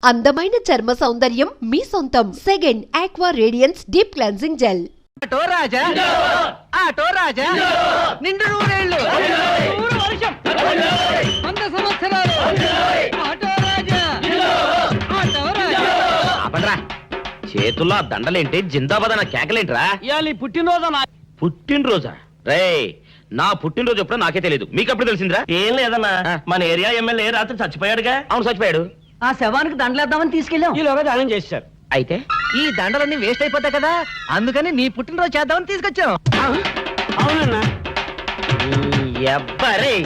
అందమైన చర్మ సౌందర్యం మీ సొంతం. Second aqua radiance deep cleansing gel. Auto Raja auto Raja నిండు నూరేళ్ళు 100 వర్షం 100 సంవత్సరాలు ఆటో రాజా ఆటో రాజా. ఆపండ్రా, చేతుల్లో దండలేంటి, జిందాబాద్ అన్న కేకలేంట్రా? ఇవాళ పుట్టినరోజు పుట్టినరోజా? రే, నా పుట్టినరోజు ఎప్పుడో నాకే తెలియదు, మీకు ఎప్పుడు తెలిసిందిరా? ఏం లేదన్నా, మన ఏరియా ఎమ్మెల్యే రాత్రి చచ్చిపోయాడుగా. అవును, చచ్చిపోయాడు. ఆ శవానికి దండలేద్దామని తీసుకెళ్ళాం. ఈలోగా దానం చేశారు. అయితే ఈ దండలన్నీ వేస్ట్ అయిపోతాయి కదా, అందుకని నీ పుట్టినరోజు చేద్దామని తీసుకొచ్చాం. అవునన్నా. ఎవ్వరే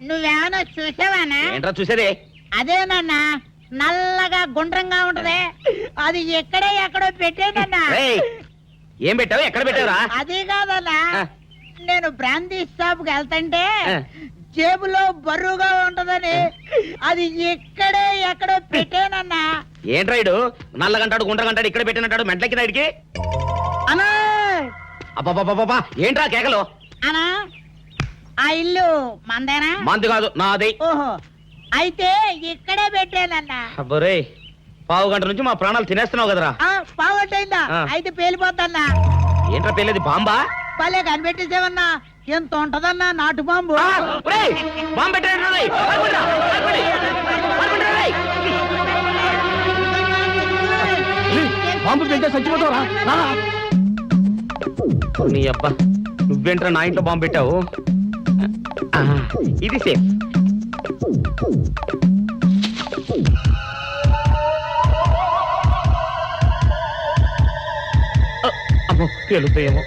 నువ్వేమన్నా చూసావానా? ఏంట్రా చూసేది? అదేనన్నా, నల్లగా గుండ్రంగా ఉంటది, అది ఎక్కడో పెట్టేనన్నా. ఏం పెట్టావు, ఎక్కడ పెట్టావురా? అది కాదన్నా, నేను బ్రాందీ షాప్ కి వెళ్తుంటే ఆ. జేబులో బరువుగా ఉంటదని అది ఎక్కడో పెట్టేనన్నా. ఏంట్రా ఇడు నల్లగంటాడు, గుండ్రగంటాడు, ఇక్కడ పెట్టినట్టాడు, మెంట్లకి రైడ్కి. అన్నా అబ్బాబాబాబా, ఏంట్రా కేకలు? అన్నా, ఆ ఇల్లు మందేనా? మంది కాదు, నాది. ఓహో, అయితే ఇక్కడే పెట్టానన్నా. అబ్బరే, పావు గంట నుంచి మా ప్రాణాలు తినేస్తున్నావు కదరా. పావుగంటైందా? ఆ. అయితే పేలిపోద్దన్నా. ఏంట్రా పేలేది, బాంబా? పల్లె కనిపెట్టేసేవన్నా, ఎంత ఉంటదన్నా నాటు బాంబు. బాంబు పెట్టాడు. బాంబు పెడితే చచ్చిపోతావరా? నీ అబ్బా, నువ్వేంట్రా నా ఇంట్లో బాంబు పెట్టావు? ఇది సేఫ్. అమ్మో, పేలుతాయేమో.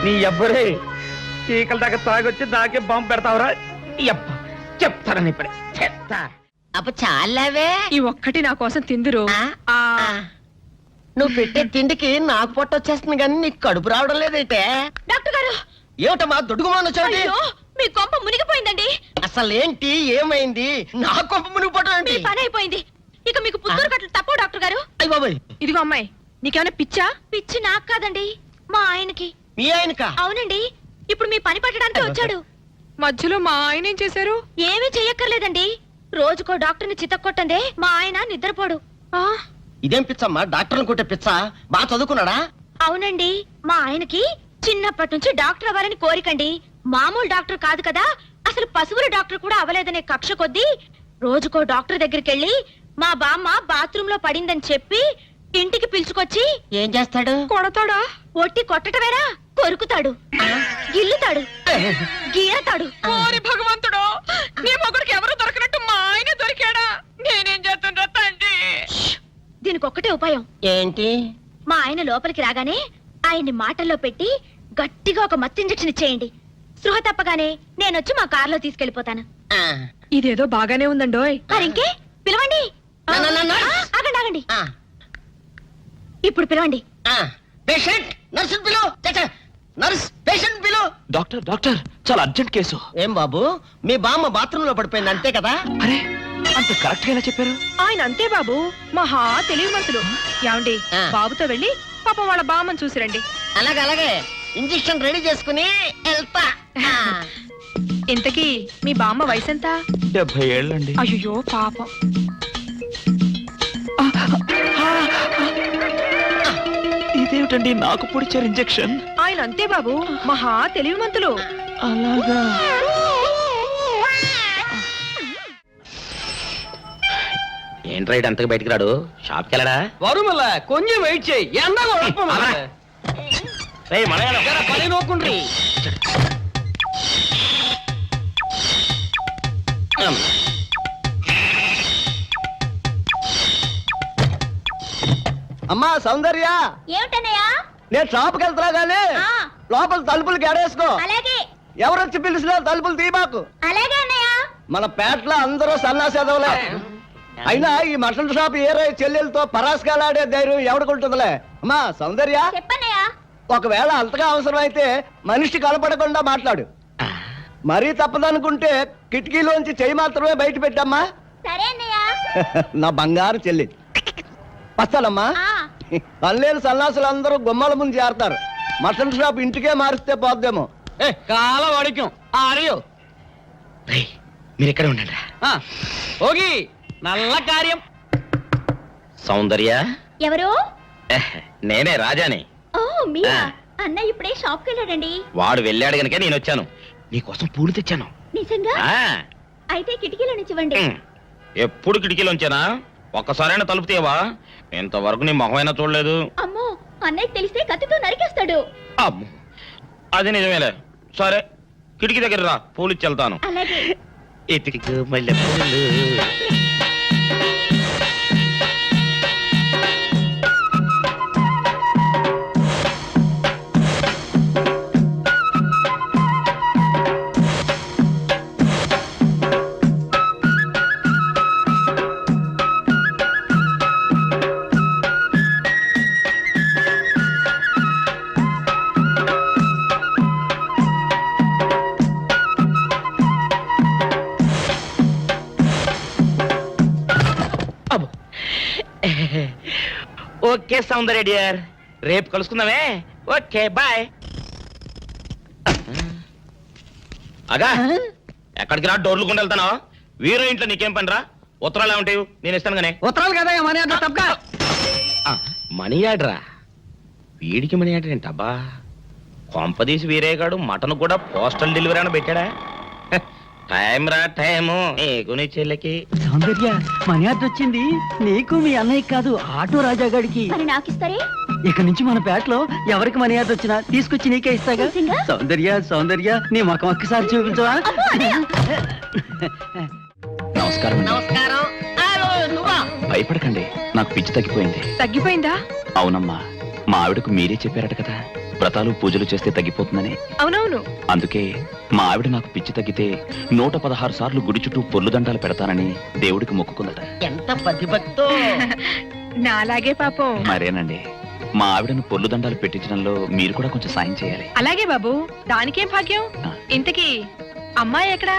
నీ ఎవ్వరే చీకల దాకా తాగొచ్చి నాకే బాంబు పెడతావురా? చెప్తారని ఇప్పుడే చెప్తా. అప్ప చాలావే, ఈ ఒక్కటి నా కోసం తిందురు. నువ్వు పెట్టే తిండికి నాకు పొట్ట వచ్చేస్తుంది కానీ నీకు కడుపు రావడం లేదైతే. డాక్టర్ గారు, ఏమిటమ్మా దొడుగుమాను వచ్చాడు? అయ్యో, మీ కొంప మునిగిపోయిందండి. అసలు ఏంటి, ఏమైంది? నా కొంప మునిగిపోవడం మీ ఏంటి? పని అయిపోయింది. ఇక మీకు పుత్తూరు కట్టలు తప్పవు డాక్టర్ గారు. అయ్య బాబాయ్, ఇదిగో అమ్మాయి, నీకేమైనా పిచ్చా? పిచ్చి నాకు కాదండి, మా ఆయనకి. మీ ఆయనక? అవునండి, ఇప్పుడు మీ పని పట్టడానికి వచ్చాడు. మధ్యలో మా ఆయన ఏం చేశారు? ఏమీ చెయ్యక్కర్లేదండి, రోజుకో డాక్టర్ని చితక్కొట్టందే మా ఆయన నిద్రపోడు. ఇదేం పిచ్చమ్మా, డాక్టర్ని కొట్టే పిచ్చ? బాగా చదువుకున్నాడా? అవునండి, మా ఆయనకి చిన్నప్పటి నుంచి డాక్టర్ అవ్వాలని కోరికండి. మామూలు డాక్టర్ కాదు కదా, అసలు పశువుల డాక్టర్ కూడా అవ్వలేదనే కక్ష కొద్దీ రోజుకో డాక్టర్ దగ్గరికి వెళ్ళి మా బామ్మ బాత్రూమ్ లో పడిందని చెప్పి ఇంటికి పిలుచుకొచ్చి ఏం చేస్తాడు? కొడతాడా? ఒట్టి కొట్టటమేరా, కొరుకుతాడు, గిల్లుతాడు, గీరతాడు. ఓరి భగవంతుడు, నీ మొగుడికి ఎవరు దొరకనట్టు మా ఆయన దొరికాడా? నేనేం చేస్తుండ్రా తండ్రి? దీనికి ఒక్కటే ఉపాయం. ఏంటి? మా ఆయన లోపలికి రాగానే ఆయన్ని మాటల్లో పెట్టి గట్టిగా ఒక మత్తు ఇంజెక్షన్ ఇచ్చేయండి. స్పృహ తప్పగానే నేనొచ్చి మా కారులో తీసుకెళ్లిపోతాను. ఇదేదో బాగానే ఉందండోయ్. మరింకే పిలవండి. ఆగండి ఆగండి, ఇప్పుడు పిలవండి. పేషెంట్, నర్సు పిలు. నర్స్, పేషెంట్ పిలు. డాక్టర్ డాక్టర్, చాలా అర్జెంట్ కేసు. ఏం బాబు, మీ బామ్మ బాత్రూమ్ లో పడిపోయింది అంతే కదా? అరే, అంత కరెక్ట్ గా ఎలా చెప్పారు? ఆయన అంతే బాబు, మహా తెలివి మనసులు. ఏమండి, బాబుతో వెళ్ళి పాపం వాళ్ళ బామ్మని చూసిరండి. అలాగే ఇంజెక్షన్ రెడీ చేసుకుని వెళ్తా. ఇంతకీ మీ బామ్మ వయసు ఎంత? 70 ఏళ్ళండి. అయ్యో పాపం. ఇదేమిటండి నాకు పొడిచారు ఇంజెక్షన్? ఆయన అంతే బాబు, మహా తెలివి మంతులు. అలాగా? ఏంట్రా ఇడు అంతగా బయటికి రాడు? షాప్కి వెళ్ళడా? వరుమల కొంచెం వెయిట్ చేయి. పని నోకుండ్రి. అమ్మా సౌందర్య, ఏమిటన్నయ్యా? నేను షాప్కి వెళ్తున్నా గానీ లోపల తలుపులు గడేసుకో. అలాగే ఎవరొచ్చి పిలిచినా తలుపులు తీమాకు. అలాగే అన్నయ్య. మన పేటలో అందరూ సన్నాసేదవులే. అయినా ఈ మటన్ షాప్ ఏరే చెల్లెలతో పరాస్కాలాడే ధైర్యం ఎవడుకుంటుందిలే. అమ్మా సౌందర్య, చెప్పన్నయ్యా. ఒకవేళ అంతగా అవసరమైతే మనిషి కనపడకుండా మాట్లాడు. మరీ తప్పదనుకుంటే కిటికీలోంచి చెయ్యి మాత్రమే బయట పెట్టమ్మా. సరే అన్నయ్య. నా బంగారు చెల్లి. వస్తానమ్మా. పనిలేని సన్నాసులు అందరూ గుమ్మల ముందు చేరతారు. మటన్ షాప్ ఇంటికే మారిస్తే పోద్దేమో. కాల వాడిక్యం ఆరియో మీరు ఎక్కడ ఉండండి. ఓగి నల్ల కార్యం. సౌందర్య, ఎవరు? నేనే రాజాని. ఓ మీరా? అన్నయ్య ఇప్పుడే షాప్ కి వెళ్ళాడండి. వాడు వెళ్ళాడు గనుక నేను వచ్చాను. నీకోసం పూలు తెచ్చాను. నిజంగా? ఆ, అయితే కిటికీలో నిచ్చివ్వండి. ఎప్పుడు కిటికీలోంచానా? ఒక్కసారైనా తలుపు తీయవా? ఇంతవరకు నీ మొహమైనా చూడలేదు. అమ్మో, అన్నయ్య తెలిస్తే కత్తితో నరికేస్తాడు. అమ్మో, అది నిజమేలే. సరే, కిటికీ దగ్గర రా, పూలు ఇచ్చి వెళ్తాను. అలాగే. ఇతికికు మల్లె పూలు. ఓకే సౌందర్య డియర్, రేపు కలుసుకుందామే. Okay bye. అగా ఎక్కడికి రా? డోర్లు కొండ వెళ్తానా? వీరో ఇంట్లో నీకేం పని రా? ఉత్తరాలు ఏమంటాయి? నేను ఇస్తాను గానే. ఉత్తరాలు కదా మనీ ఆర్డర్ తప్ప. మనీ ఆర్డరా? వీడికి మనీ ఆర్డర్ ఏంటబ్బా? కొంపదీసి వీరేగాడు మటన్ కూడా పోస్టల్ డెలివరీ అని పెట్టాడా? టైం రా టైము నీకు నీ చెల్లెకి. సౌందర్య, మనీ ఆర్డర్ వచ్చింది. నీకు మీ అన్నయ్య కాదు, ఆటో రాజా గాడికి. మరి నాకిస్తారే? ఇక నుంచి మన పేటలో ఎవరికి మనీ ఆర్డర్ వచ్చినా తీసుకొచ్చి నీకే ఇస్తాగా. నిజంగా? సౌందర్య సౌందర్య, నీ ముఖం ఒక్కసారి చూపించవా? నమస్కారం అండి. నమస్కారం. నువ్వా? భయపడకండి, నాకు పిచ్చి తగ్గిపోయింది. తగ్గిపోయిందా? అవునమ్మా, మా ఆవిడకు మీరే చెప్పారట కదా, వ్రతాలు పూజలు చేస్తే తగ్గిపోతుందని. అవునవును. అందుకే మా ఆవిడ నాకు పిచ్చి తగ్గితే 116 సార్లు గుడి చుట్టూ పొర్లు దండాలు పెడతానని దేవుడికి మొక్కుకుందట. ఎంత పతిభక్తో. నాలాగే పాపం. మరేనండి, మా ఆవిడను పొర్లు దండాలు పెట్టించడంలో మీరు కూడా కొంచెం సాయం చేయాలి. అలాగే బాబు, దానికేం భాగ్యం. ఇంతకీ అమ్మాయి ఎక్కడా?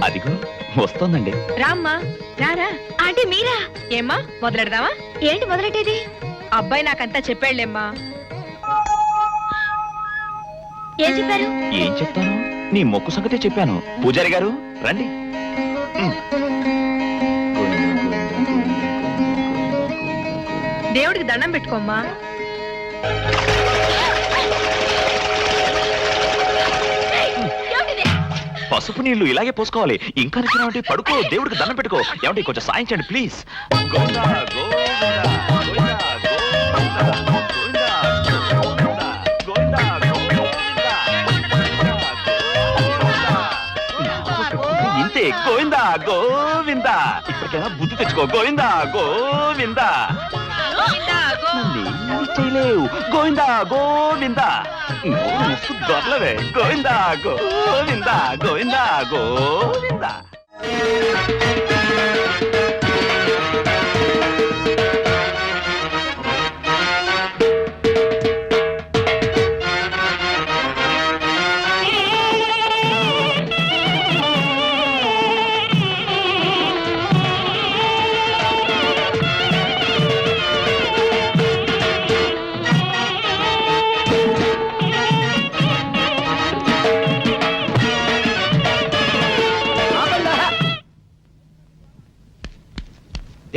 అదిగో వస్తోందండి. రామ్మా, రారా. ఆంటీ మీరా? ఏమ్మా, మొదలెడదామా? ఏంటి మొదలెట్టేది? అబ్బాయి నాకంతా చెప్పాడులేమ్మా. ఏం చెప్పారు? ఏం చెప్తాను, నీ మొక్కు సంగతే చెప్పాను. పూజారి గారు రండి. దేవుడికి దండం పెట్టుకోమ్మా. పసుపు నీళ్లు ఇలాగే పోసుకోవాలి. ఇంకా నచ్చినామంటే పడుకో, దేవుడికి దండం పెట్టుకో. ఏమంటే కొంచెం సాయం చేయండి ప్లీజ్. గోవిందా, గోవిందా, గోవిందా, గోవిందా, గోవిందా, గోవిందా, గోవిందా, గోవిందా. ఇంతే, గోవిందా గోవిందా. ఇప్పటికైనా బుద్ధి తెచ్చుకో. గోవిందా గోవిందా. నన్నేమీ చేయలేవు. గోవిందా గోవిందా. నోరు దొరలవే. గోవిందా గోవిందా, గోవిందా గోవిందా.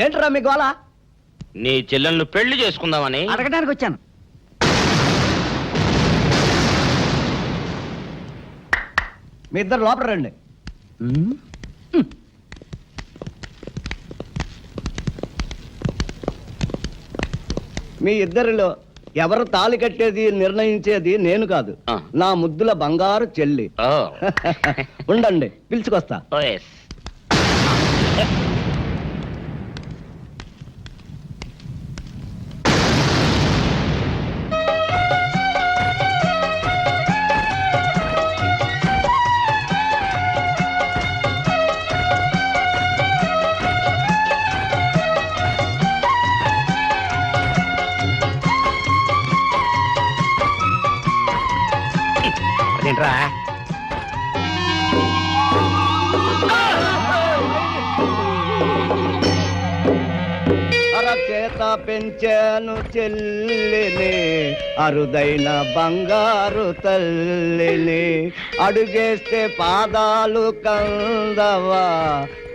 ఏంట్రా మీ గోళ? నీ చెల్లెళ్ళు పెళ్లి చేసుకుందామని అడగడానికి వచ్చాను. మీ ఇద్దరు లోపల రండి. మీ ఇద్దరిలో ఎవరు తాళి కట్టేది నిర్ణయించేది నేను కాదు, ఆ. నా ముద్దుల బంగారు చెల్లి. ఓ. ఉండండి, పిలుచుకొస్తా. ఓ, yes. ఏంట్రా అరచేత పెంచాను చెల్లిని, అరుదైన బంగారు తల్లిని, అడుగేస్తే పాదాలు కందవా,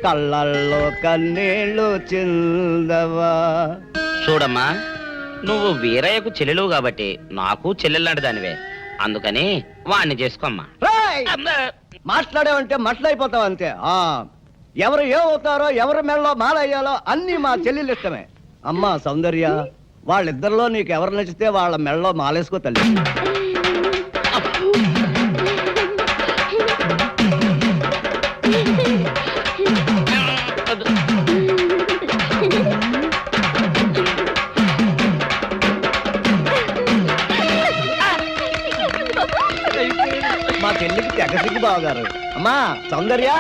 కళ్ళల్లో కన్నీళ్ళు చిందవా. చూడమ్మా, నువ్వు వీరయ్యకు చెల్లెలు కాబట్టి నాకు చెల్లెల్లాంటి దానివే, అందుకని వాణ్ణి చేసుకోమ్మా. రేయ్! మాట్లాడేవంటే మట్లయిపోతావు అంతే. ఎవరు ఏమవుతారో, ఎవరి మెడలో మాలయ్యాలో అన్ని మా చెల్లెలు ఇష్టమే. అమ్మా సౌందర్య, వాళ్ళిద్దరిలో నీకు ఎవరు నచ్చితే వాళ్ళ మెడలో మాలేసుకో తల్లి. మా చెల్లికి తెగ సిగ్గు బావగారు. అమ్మా సౌందర్య,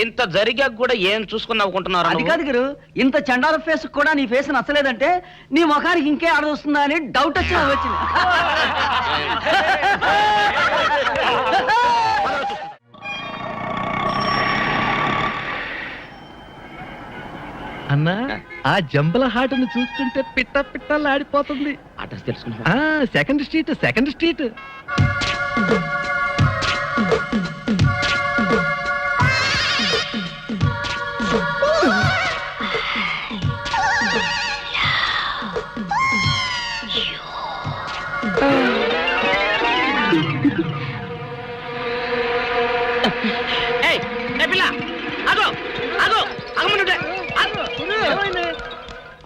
ఇంత జరిగాక కూడా ఏం చూసుకుని నవ్వుకుంటున్నారు? అది కాదు గురు, ఇంత చండాల ఫేస్ కూడా నీ ఫేస్ నచ్చలేదంటే నీ ముఖానికి ఇంకే ఆడదొస్తుందా అని డౌట్ వచ్చి వచ్చింది. అన్నా, ఆ జంబల హాటును చూస్తుంటే పిట్ట పిట్టలాడిపోతుంది. అడ్రస్ తెలుసుకున్నా? Second street, second street.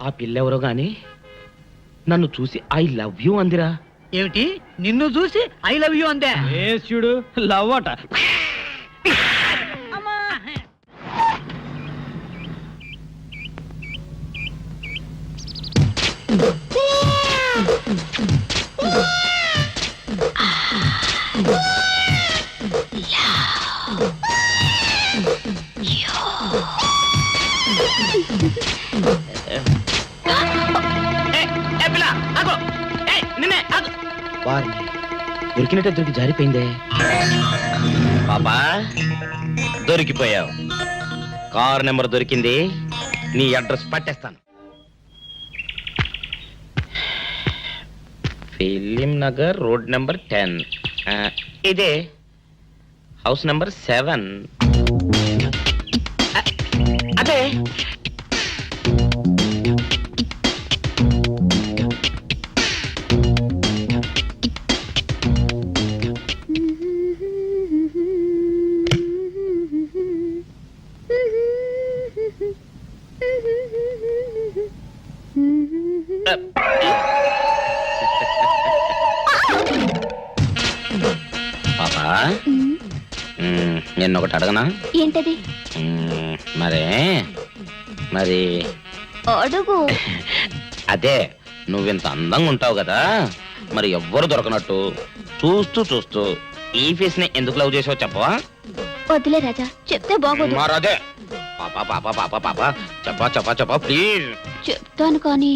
ఆ పిల్లెవరో గాని నన్ను చూసి ఐ లవ్ యూ అందిరా. ఏమిటి, నిన్ను చూసి ఐ లవ్ యూ అందే? చూడు లవ్ అట. వారిని దొరికినట్టే దొరికి జారిపోయిందే. పాపా దొరికిపోయావు. కారు నెంబర్ దొరికింది, నీ అడ్రస్ పట్టేస్తాను. Film Nagar, road number 10. ఇదే హౌస్ నెంబర్ 7. అదే పాపా, నిన్నొకటి అడగనా? ఏంటది? మరి అడుగు. అదే, నువ్వింత అందంగా ఉంటావు కదా, మరి ఎవ్వరు దొరకనట్టు చూస్తూ చూస్తూ ఈ ఫేస్ ని ఎందుకు లవ్ చేసావు చెప్పవా? వద్దులే రాజా, చెప్తే బాగోదు. మరదే పాపా పాపా పాపా పాపా చెప్పా చెప్పా చెప్పా ప్లీజ్. చెప్తాను కానీ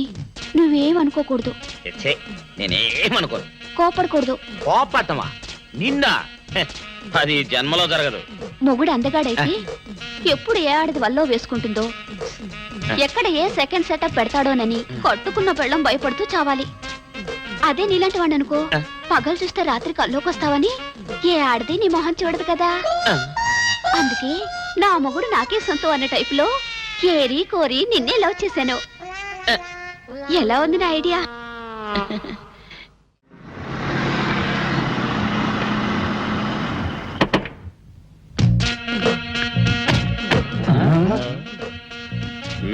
నువ్వేమనుకోకూడదు. నేనేమనుకోను. కోపడకూడదు. కోపడతావా? నిన్న అది జన్మలో జరగదు. మొగుడు అందగాడైతే ఎప్పుడు ఏ ఆడది వల్లో వేసుకుంటుందో, ఎక్కడ ఏ సెకండ్ సెటప్ పెడతాడోనని కట్టుకున్న పెళ్ళం భయపడుతూ చావాలి. అదే నీలాంటి వాడు అనుకో, పగలు చూస్తే రాత్రి కల్లోకొస్తావని ఏ ఆడది నీ మొహం చూడదు కదా. అందుకే నా మొగుడు నాకే సొంతం అన్న టైప్ లో ఏరి కోరి నిన్నే లవ్ చేశాను. ఎలా ఉంది నా ఐడియా?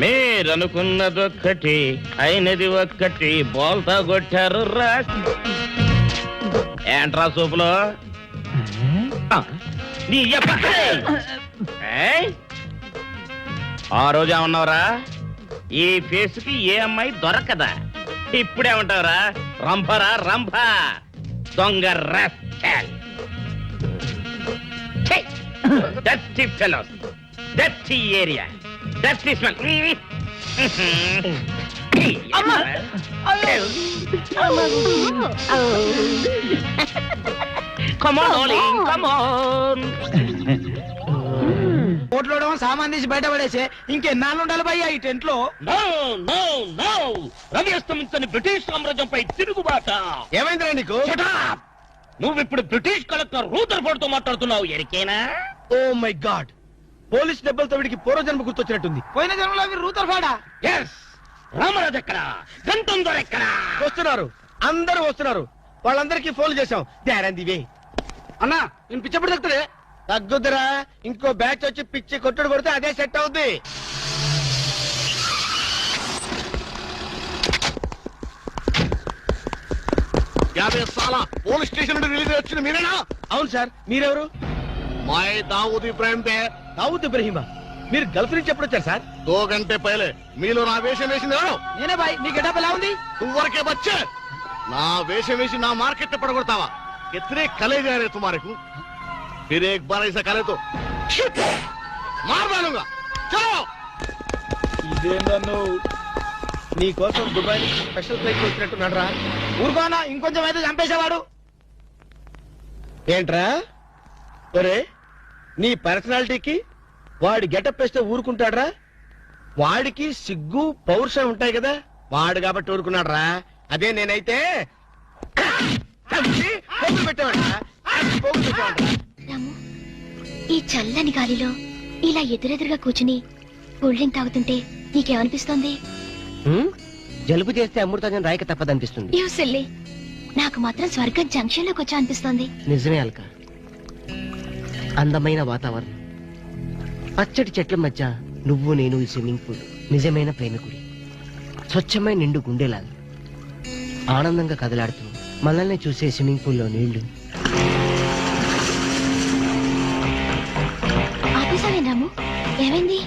మీరనుకున్నదొక్కటి అయినది ఒక్కటి, బోల్తా కొట్టారు రా. ఏంట్రా సూపులో నీ ఆ రోజు ఏమన్నావురా? ఈ ఫేస్ కి ఏ అమ్మాయి దొరకదా? ఇప్పుడేమంటావురా? రంభరా రంభ, దొంగ rascal. Dirty fellows. Dirty area, dirty smell. Come on, darling, come on. ఓట్లోడమో సామాన్ తీసి బయట పడేసే ఇంకెన్నాళ్ళు ఉండాలి భయ్యా ఈ టెంట్ లో? No, no, no. రవి అస్తమించని బ్రిటిష్ సామ్రాజ్యంపై తిరుగుబాట. ఏమైందిరా నీకు? Shut up. నువ్వు ఇప్పుడు బ్రిటిష్ కలెక్టర్ రూదర్ఫోర్డ్ తో మాట్లాడుతున్నావు, ఎరికేనా? ఓ మై గాడ్, పోలీస్ దెబ్బలతో వీడికి పూర్వజన్మ గుర్తొచ్చినట్టుంది. పోయిన జన్మలో అవి రూతర్ఫాడా? Yes. రామరాజు ఎక్కడ? గంటం దొర ఎక్కడ? వస్తున్నారు, అందరూ వస్తున్నారు. వాళ్ళందరికీ ఫోన్ చేశాం. వే అన్నా నేను పిచ్చప్పుడు తగ్గుతుంది. తగ్గుద్దురా, ఇంకో బ్యాచ్ వచ్చి పిచ్చి కొట్టుడు కొడితే అదే సెట్ అవుద్ది. పోలీస్ స్టేషన్ నుండి రిలీజ్ వచ్చిన మీరేనా? అవును సార్, మీరెవరు? मैं दाऊद इब्राहिम थे। దావుద్ ఇబ్రహీమా, మీరు గల్ఫ్ నుంచి ఎప్పుడు వచ్చారు సార్? 2 घंटे पहले మీలో నా వేషం వేసింది ఎవరు? నేనే బాయ్, నీ గెటప్ ఎలా ఉంది? तुव्वरके बच्चे నా వేషం వేసి నా మార్కెట్ పడగొడతావా? कितने कले जा रहे तुम्हारे को? फिर एक बार ऐसा करे तो मार डालूंगा। चलो। ఇదే నన్ను నీ కోసం దుబాయ్ నుంచి స్పెషల్ ఫ్లైట్ వచ్చినట్టున్నాడు రా. ఊరుకోనా, ఇంకొంచెం అయితే చంపేసేవాడు. ఏంట్రా ఒరే, నీ పర్సనాలిటీకి వాడి గెటప్ వేస్తే ఊరుకుంటాడ్రా? వాడికి సిగ్గు పౌరుషం ఉంటాయి కదా, వాడు కాబట్టి ఊరుకున్నాడు రా. అదే నేనైతే చంపి పోగులు పెట్టేవాడ్రా. పోగులు పెట్టేవాడ్రా. రాము, ఈ చల్లని గాలిలో ఇలా ఎదురెదురుగా కూర్చుని కూల్ డ్రింక్ తాగుతుంటే నీకేమనిపిస్తోంది? జలుబు చేస్తే అమృతాజన్ రాయక తప్పదనిపిస్తుంది. యూ సిల్లీ, నాకు మాత్రం స్వర్గం జంక్షన్ లోకి వచ్చా అనిపిస్తోంది. నిజమే అల్క, అందమైన వాతావరణం, పచ్చటి చెట్ల మధ్య నువ్వు నేను, ఈ స్విమ్మింగ్ పూల్ నిజమైన ప్రేమికుడి, స్వచ్ఛమైన నిండు గుండెలాలు ఆనందంగా కదలాడుతూ మనల్ని చూసే స్విమ్మింగ్ పూల్లో నీళ్లు. ఆపేసావే రాము, ఏమైంది?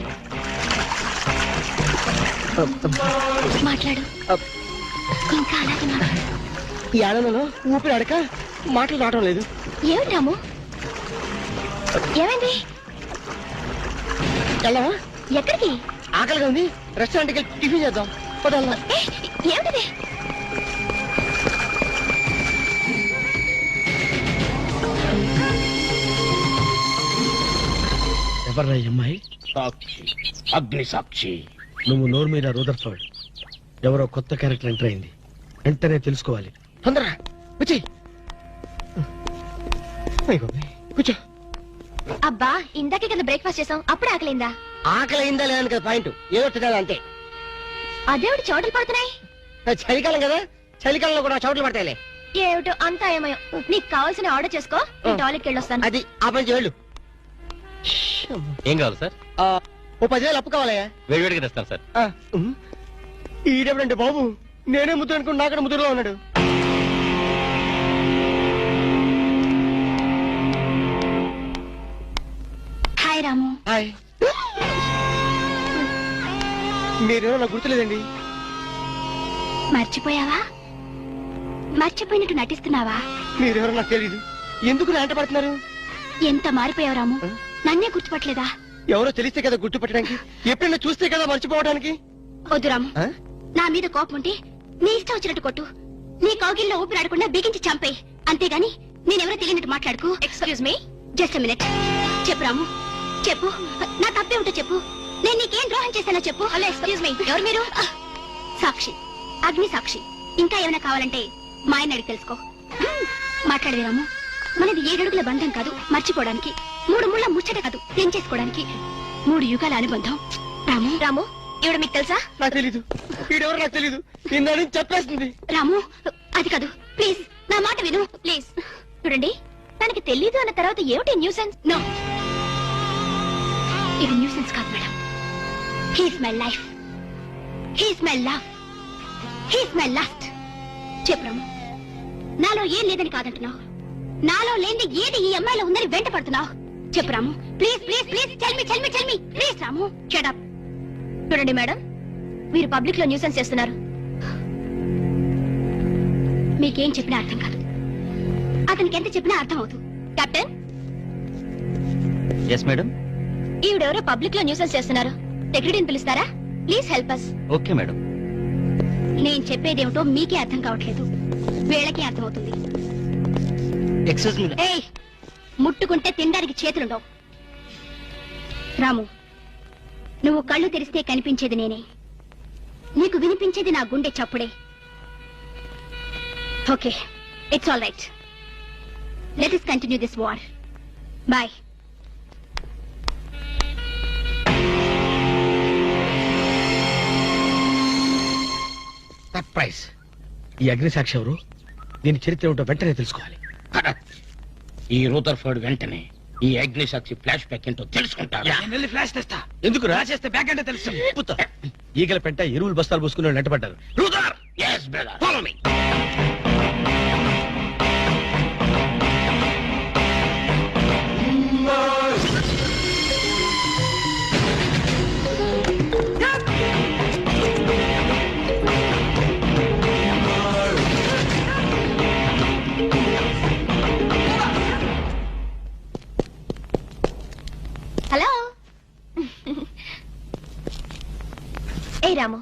మాట్లాడు, ఇంకా అలాగే మాట్లాడు. ఈ ఆనందంలో ఊపిరి అడక మాటలు రావడం లేదు. ఏమిటి రాము, ఏమైంది? వెళ్ళవా? ఎక్కడికి? ఆకలిగా ఉంది, రెస్టారెంట్కి వెళ్ళి టిఫిన్ చేద్దాం. పదల్లా. ఏమిటిది? ఎవర్రా ఈ అమ్మాయి? సాక్షి, అగ్ని సాక్షి. నువ్వు నోరు మీద రూదర్ఫోర్డ్, ఎవరో కొత్త క్యారెక్టర్ ఎంటర్ అయింది, వెంటనే తెలుసుకోవాలి. తొందరగా వచ్చి కూర్చో. అబ్బా, ఇందాకే కదా బ్రేక్ఫాస్ట్ చేసాం, అప్పుడే ఆకలిందా? ఆకలి అయిందా లేదని కదా పాయింట్, ఏదో తినాలి అంతే. అదేవిడి చోటలు పడుతున్నాయి. చలికాలం కదా, చలికాలంలో కూడా చోట్లు పడతాయిలే. ఏమిటో అంతా ఏమయో. నీకు కావాల్సిన ఆర్డర్ చేసుకో, నేను టాయిలెట్కి వెళ్ళొస్తాను. అది ఆ పని వెళ్ళు. ఏం కావాలి సార్? ఓ 10,000 అప్పు కావాలయ్యా. వేడివేడిగా తెస్తాను సార్. ఈడెవడంటే బాబు, నేనే ముద్దు అనుకుని నాకడ ముద్దులో ఉన్నాడు. హాయ్ రాము. హాయ్. మీరేమో నాకు గుర్తులేదండి. మర్చిపోయావా? మర్చిపోయినట్టు నటిస్తున్నావా? మీరెవరో నాకు తెలీదు. ఎందుకు నా వెంట పడుతున్నారు? ఎంత మారిపోయావు రాము, నన్నే గుర్తుపట్టలేదా? ఎవరో తెలిస్తే కదా గుర్తుపట్టడానికి, ఎప్పుడైనా చూస్తే కదా మర్చిపోవడానికి. వద్దు రాము, నా మీద కోపం ఉంటే నీ ఇష్టం వచ్చినట్టు కొట్టు, నీ కౌగిల్లో ఊపిరాడకుండా బిగించి చంపే, అంతేగాని నేనెవరో తెలియనట్టు మాట్లాడుకో. Excuse me, just minute. చెప్పు రాము, చెప్పు, నా తప్పే ఉంటే చెప్పు. నేను నీకేం ద్రోహం చేశానో చెప్పు. హలో, ఎక్స్క్యూజ్ మీ, ఎవరు మీరు? సాక్షి, అగ్ని సాక్షి. ఇంకా ఏమైనా కావాలంటే మా ఆయన అడిగి తెలుసుకో. మాట్లాడేది రాము, మనది 7 అడుగుల బంధం కాదు మర్చిపోవడానికి, 3 ముళ్ళ ముచ్చట కాదు తెంచేసుకోవడానికి, 3 యుగాల అనుబంధం. రాము, రాము, ఇవిడ మీకు తెలుసా? నాకు తెలీదు. వీడెవరో నాకు తెలీదు, ఇందని చెప్పేస్తుంది. రాము, అది కాదు, ప్లీజ్ నా మాట విను, ప్లీజ్. చూడండి, తనకి తెలీదు అన్న తర్వాత ఏమిటి న్యూసెన్స్? నో, ఇది న్యూసెన్స్ కాదు madam. He's my life, he's my love, he's my last. చెప్పు రాము, నాలో ఏం లేదని కాదంటున్నావు, నాలో లేని ఏది ఈ అమ్మాయిలో ఉందని వెంట పడుతున్నావు. చెప్పు Ramu, please please please, tell me please. Ramu, shut up. చూడండి మేడం, మీరు పబ్లిక్ లో న్యూసెన్స్ చేస్తున్నారు. మీకేం చెప్పినా అర్థం కాదు, అతనికి ఎంత చెప్పినా అర్థం అవుతుంది. కెప్టెన్. Yes madam. ఈవిడెవరో పబ్లిక్ లో న్యూసెన్స్ చేస్తున్నారు. సెక్రటరీని పిలుస్తారా? Please help us. Okay madam. నేను చెప్పేదేమిటో మీకే అర్థం కావట్లేదు, వీళ్ళకి అర్థమవుతుంది. Excuse me. ఏయ్, ముట్టుకుంటే తినడానికి చేతులుండవు. రాము, నువ్వు కళ్ళు తెరిస్తే కనిపించేది నేనే, నీకు వినిపించేది నా గుండె చప్పుడే. Okay, it's all right. Let us continue this war. Bye. Surprise. ఈ అగ్నిసాక్షి ఎవరు? దీని చరిత్ర ఏమిటో వెంటనే తెలుసుకోవాలి. ఈ రూదర్ఫర్డ్ వెంటనే ఈ అగ్నిసాక్షి ఫ్లాష్ బ్యాక్ ఏంటో తెలుసుకుంటాడు. ఫ్లాష్ తెస్తా. ఎందుకు రాసేస్తే బ్యాక్ అంటే తెలుసు. ఈగల పెంట ఎరువులు బస్తాలు పూసుకుని నెట్టబడ్డారు. రూదర్, yes brother, follow me. Hello. ఏ రాము,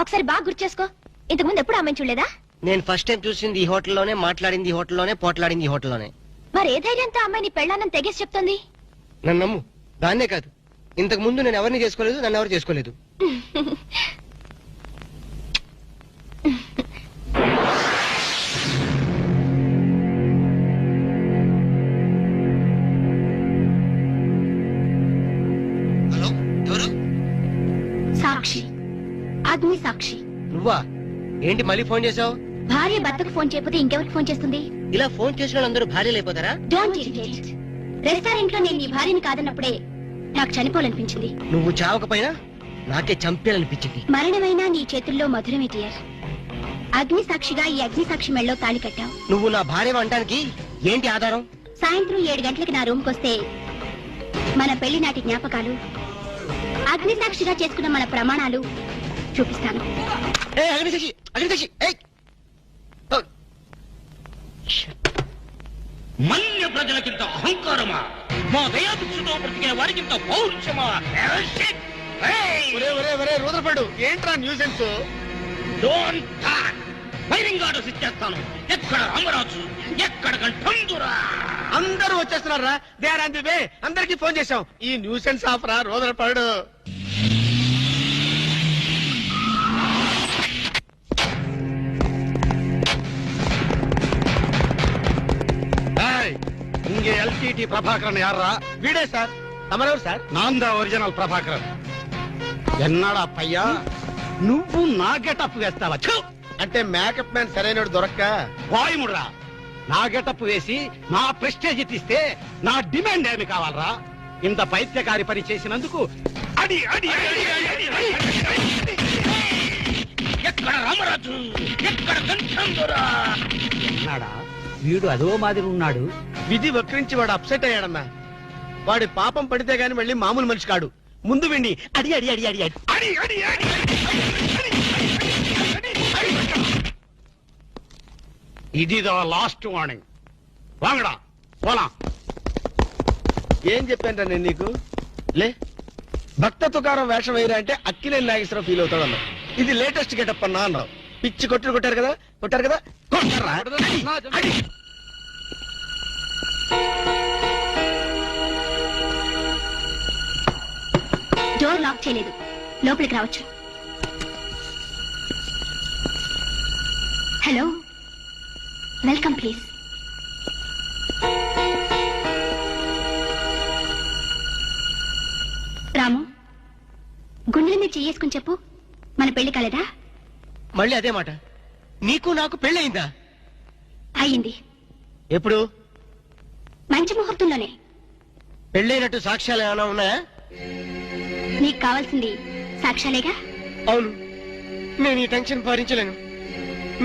ఒకసారి బాగా గుర్తు చేసుకో. ఇంతకు ముందు ఎప్పుడు అమ్మాయిని చూడలేదా? నేను ఫస్ట్ టైం చూసింది ఈ హోటల్లోనే, మాట్లాడింది ఈ హోటల్లోనే, పోట్లాడింది ఈ హోటల్లోనే. మరి ఏ ధైర్యంతో అమ్మాయిని పెళ్ళానని తెగేసి చెప్తుంది? నన్ను నమ్ము. దాన్నే కాదు, ఇంతకు ముందు నేను ఎవరిని చేసుకోలేదు, నన్ను ఎవరు చేసుకోలేదు. హలో, ఎవరు? సాక్షి, అగ్ని సాక్షి. నువ్వా? ఏంటి మళ్ళీ ఫోన్ చేసావు? భార్య భర్తకు ఫోన్ చేయకపోతే ఇంకెవరికి ఫోన్ చేస్తుంది? ఇలా ఫోన్ చేసిన వాళ్ళందరూ భార్యలు అయిపోతారా? Don't irritate. రెస్టారెంట్ లో నేను నీ భార్యని కాదన్నప్పుడే నాకు చనిపోవాలనిపించింది. నువ్వు చావకపోయినా నాకే చంపేయాలనిపించింది. మరణమైనా నీ చేతుల్లో మధురమే డియర్. అగ్ని సాక్షిగా ఈ అగ్ని సాక్షి మెళ్ళలో తాళి కట్టావు. నువ్వు నా భార్య అనడానికి ఏంటి ఆధారం? సాయంత్రం 7 గంటలకి నా రూమ్ కొస్తే మన పెళ్లి నాటి జ్ఞాపకాలు, అగ్ని సాక్షిగా చేసుకున్న మన ప్రమాణాలు చూపిస్తాను. అగ్నిసాక్షి, అగ్నిసాక్షి. మన్య ప్రజలకింత అహంకారమా? మా దయాభిక్షతో బ్రతికే వారికింత పౌరుషమా? రూదర్ఫర్డ్, ఏంట్రా nuisance? Don't talk. Firing orders ఇచ్చేస్తాను. ఎక్కడ రామరాజు, ఎక్కడ కంఠందురా? అందరూ వచ్చేస్తున్నారా? They are on the way. అందరికి ఫోన్ చేశాం. ఈ న్యూసెన్స్ ఆఫరా రూదర్ఫర్డ్? இங்கே எல்டிடி பிரபாகரன் யாரா? వీడే సార్. తమరెవరు సార్? நான் தான் ఒరిజినల్ ప్రభాకరన్. ఎన్నాడా పయ్యా, నువ్వు నా గెటప్ వేస్తావా? అంటే మేకప్ మ్యాన్ సరైనడు దొరక్క వాయుముడ్రా. నా గెటప్ వేసి నా ప్రెస్టేజ్ తీస్తే నా డిమాండ్ ఏమి కావాలరా? ఇంత పైత్యకారి పని చేసినందుకు అడి అడి అడి అడి అడి అడి. ఎక్కడ రామరాజు, ఎక్కడ కంఠందురా? ఉన్నాడా? వీడు అదో మాదిరి ఉన్నాడు. విధి వక్రించి వాడు అప్సెట్ అయ్యాడన్నా. వాడి పాపం పడితే గాని మళ్ళీ మామూలు మనిషి కాడు. ముందు విండి అడి అడి అడి అడి అడి అడి అడి అడి ఇది లాస్ట్ వార్నింగ్. వాంగడా పోలా. ఏం చెప్పాను నేను నీకు? లే, భక్త తుకారం వేషం వేయరా అంటే అక్కినేని నాగేశ్వరరావు ఫీల్ అవుతాడు అన్నావు. ఇది లేటెస్ట్ గెటప్ అన్నా అన్నావు. పిచ్చి కొట్టారు కదా, కొట్టారు కదా, కొట్టారా? అడి. డోర్ లాక్ చేయలేదు, లోపలికి రావచ్చు. Hello, welcome please. రాము, గుండెల మీద చేసుకుని చెప్పు, మన పెళ్లి కాలేదా? మళ్ళీ అదే మాట. నీకు నాకు పెళ్ళయిందా? అయ్యింది. ఎప్పుడు? మంచి ముహూర్తంలోనే. పెళ్ళైనట్టు సాక్ష్యాలు ఏమైనా ఉన్నాయా? నీకు కావాల్సింది సాక్ష్యాలేగా? అవును. నేను ఈ టెన్షన్ భరించలేను.